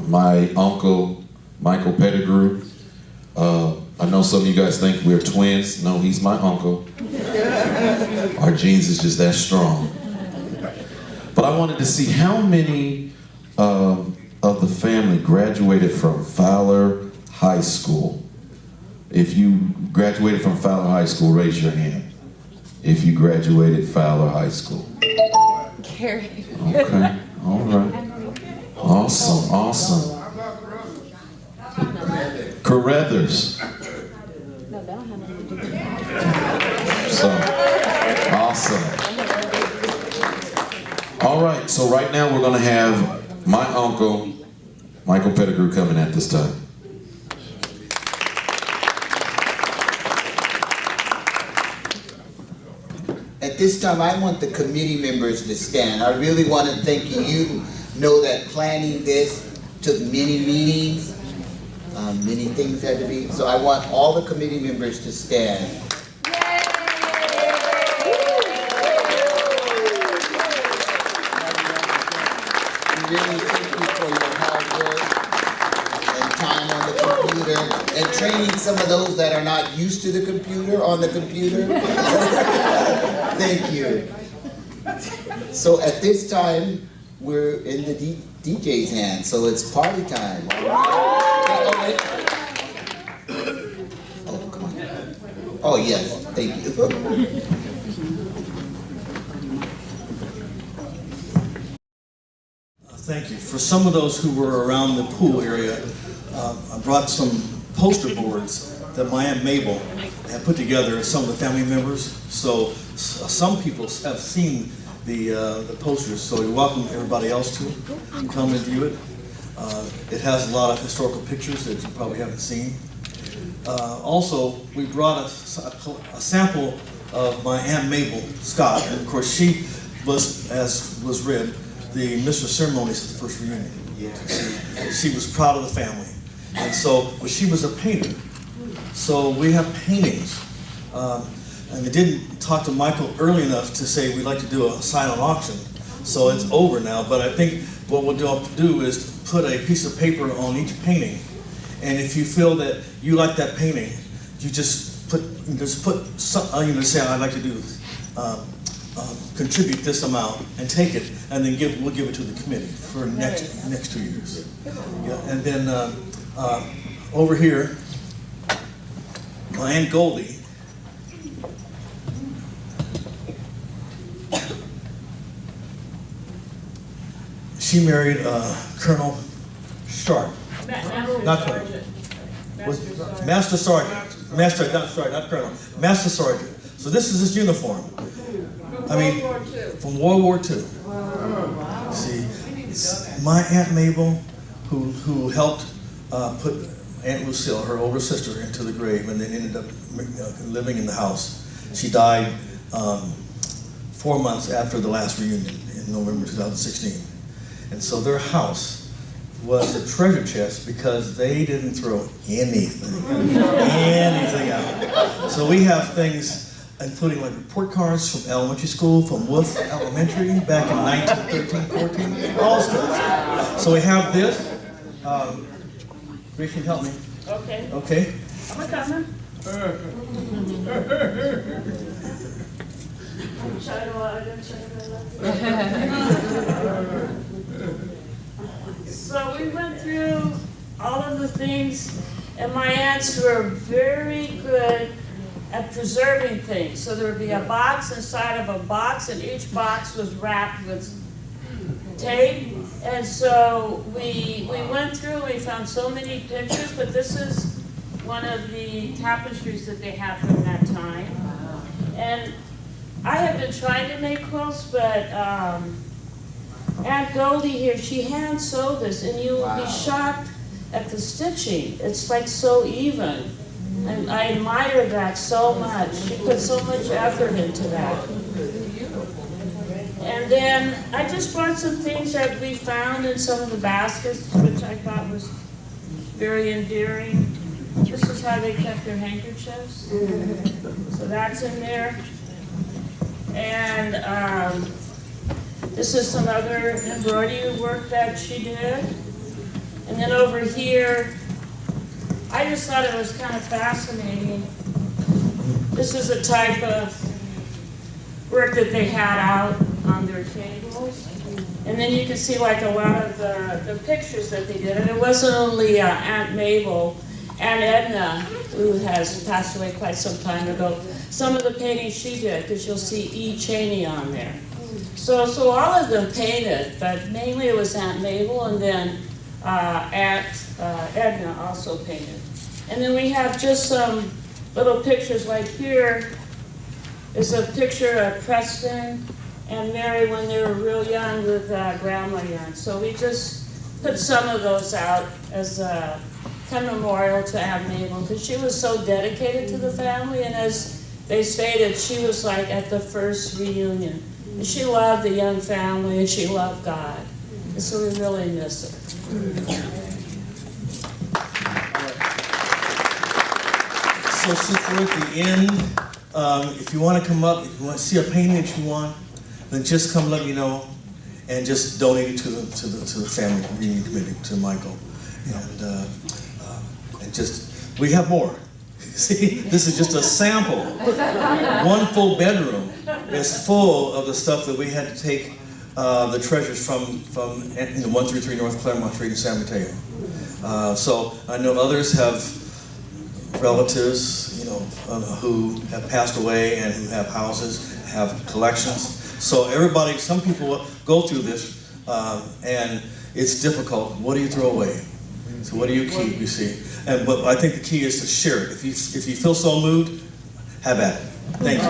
Speaker 15: my uncle, Michael Pettigrew. I know some of you guys think we're twins. No, he's my uncle. Our genes is just that strong. But I wanted to see how many of the family graduated from Fowler High School. If you graduated from Fowler High School, raise your hand. If you graduated Fowler High School.
Speaker 11: Carrie.
Speaker 15: Okay, all right. Awesome, awesome. Carruthers. So, awesome. All right, so right now we're going to have my uncle, Michael Pettigrew, coming at this time.
Speaker 7: At this time, I want the committee members to stand. I really want to thank you. You know that planning this took many meetings. Many things had to be. So I want all the committee members to stand. Really thank you for your hard work and time on the computer and training some of those that are not used to the computer on the computer. Thank you. So at this time, we're in the DJ's hands, so it's party time. Oh, come on. Oh, yes, thank you.
Speaker 2: Thank you. For some of those who were around the pool area, I brought some poster boards that my Aunt Mabel had put together some of the family members. So some people have seen the posters, so we welcome everybody else to come and view it. It has a lot of historical pictures that you probably haven't seen. Also, we brought a sample of my Aunt Mabel Scott, and of course she was, as was read, the mistress of ceremonies at the first reunion. She was proud of the family, and so she was a painter. So we have paintings, and I didn't talk to Michael early enough to say we'd like to do a silent auction. So it's over now, but I think what we'll do is put a piece of paper on each painting, and if you feel that you like that painting, you just put some, say I'd like to do contribute this amount and take it, and then we'll give it to the committee for next 2 years. Yeah, and then over here, my Aunt Goldie. She married Colonel Sharp. Not Colonel. Master Sergeant. Master, not Sergeant, not Colonel. Master Sergeant. So this is his uniform. I mean, from World War II. See, it's my Aunt Mabel who helped put Aunt Lucille, her older sister, into the grave, and then ended up living in the house. She died 4 months after the last reunion in November 2016. And so their house was a treasure chest because they didn't throw anything out. So we have things including like report cards from elementary school, from Wolf Elementary back in 1913, 14, all stuff. So we have this. Rachel, help me.
Speaker 14: Okay.
Speaker 2: Okay.
Speaker 14: I'm coming. So we went through all of the things, and my aunts were very good at preserving things. So there would be a box inside of a box, and each box was wrapped with tape. And so we went through, we found so many pictures, but this is one of the tapestries that they have from that time. And I have been trying to make quilts, but Aunt Goldie here, she hand sewed this, and you will be shocked at the stitching. It's like so even. And I admire that so much. She put so much effort into that. And then I just brought some things that we found in some of the baskets, which I thought was very endearing. This is how they kept their handkerchiefs. So that's in there. And this is some other embroidery work that she did. And then over here, I just thought it was kind of fascinating. This is a type of work that they had out on their tables. And then you can see like a lot of the pictures that they did. And it wasn't only Aunt Mabel, Aunt Edna, who has passed away quite some time ago. Some of the paintings she did, because you'll see E. Cheney on there. So all of them painted, but mainly it was Aunt Mabel, and then Aunt Edna also painted. And then we have just some little pictures, like here is a picture of Preston and Mary when they were real young with Grandma Young. So we just put some of those out as a kind of memorial to Aunt Mabel, because she was so dedicated to the family, and as they stated, she was like at the first reunion. And she loved the Young family, and she loved God. And so we really miss her.
Speaker 2: So since we're at the end, if you want to come up, if you want to see a painting that you want, then just come let me know, and just donate it to the family reunion committee, to Michael, and just we have more. See, this is just a sample. One full bedroom is full of the stuff that we had to take the treasures from 133 North Claremont Street in San Mateo. So I know others have relatives, who have passed away and who have houses, have collections. So everybody, some people go through this, and it's difficult. What do you throw away? So what do you keep, you see?
Speaker 8: But I think the key is to share it. If you feel so moved, have at it. Thank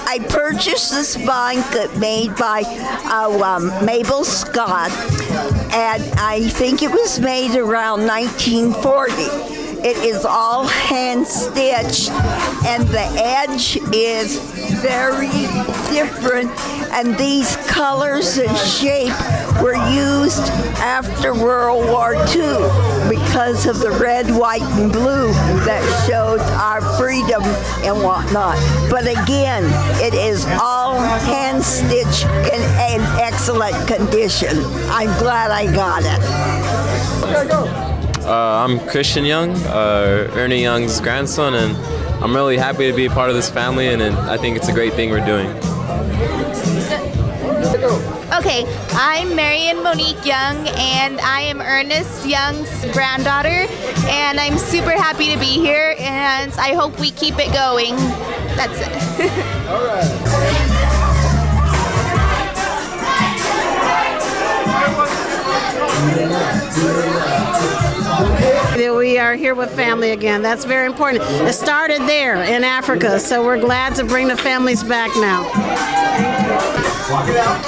Speaker 12: I purchased this blanket made by Mabel Scott, and I think it was made around 1940. It is all hand stitched, and the edge is very different, and these colors and shape were used after World War II because of the red, white, and blue that showed our freedom and whatnot. But again, it is all hand stitched in an excellent condition. I'm glad I got it.
Speaker 8: Okay, go.
Speaker 18: I'm Christian Young, Ernie Young's grandson, and I'm really happy to be a part of this family, and I think it's a great thing we're doing.
Speaker 23: Okay, I'm Marion Monique Young, and I am Ernest Young's granddaughter, and I'm super happy to be here, and I hope we keep it going. That's it.
Speaker 8: All right.
Speaker 9: We are here with family again. That's very important. It started there in Africa, so we're glad to bring the families back now.
Speaker 8: Walk it out.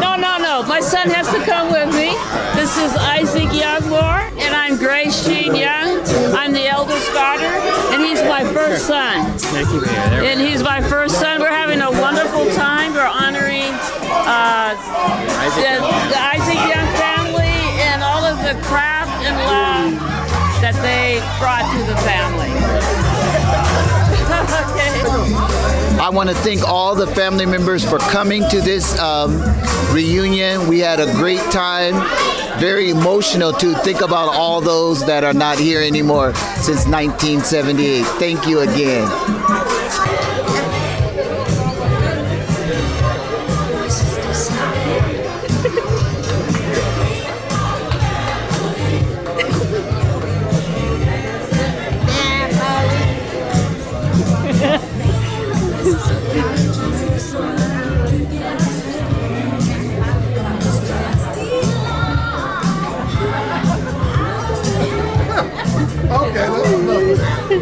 Speaker 14: No. My son has to come with me. This is Isaac Youngmore, and I'm Grace Jean Young. I'm the eldest daughter, and he's my first son. And he's my first son. We're having a wonderful time. We're honoring the Isaac Young family and all of the craft and love that they brought to the family.
Speaker 7: I want to thank all the family members for coming to this reunion. We had a great time. Very emotional to think about all those that are not here anymore since 1978. Thank you again.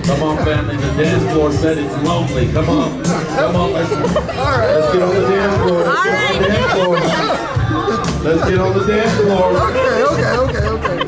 Speaker 13: Come on, family, the dance floor said it's lonely. Come on, let's get on the dance floor. Let's get on the dance floor.
Speaker 5: Okay.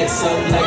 Speaker 5: So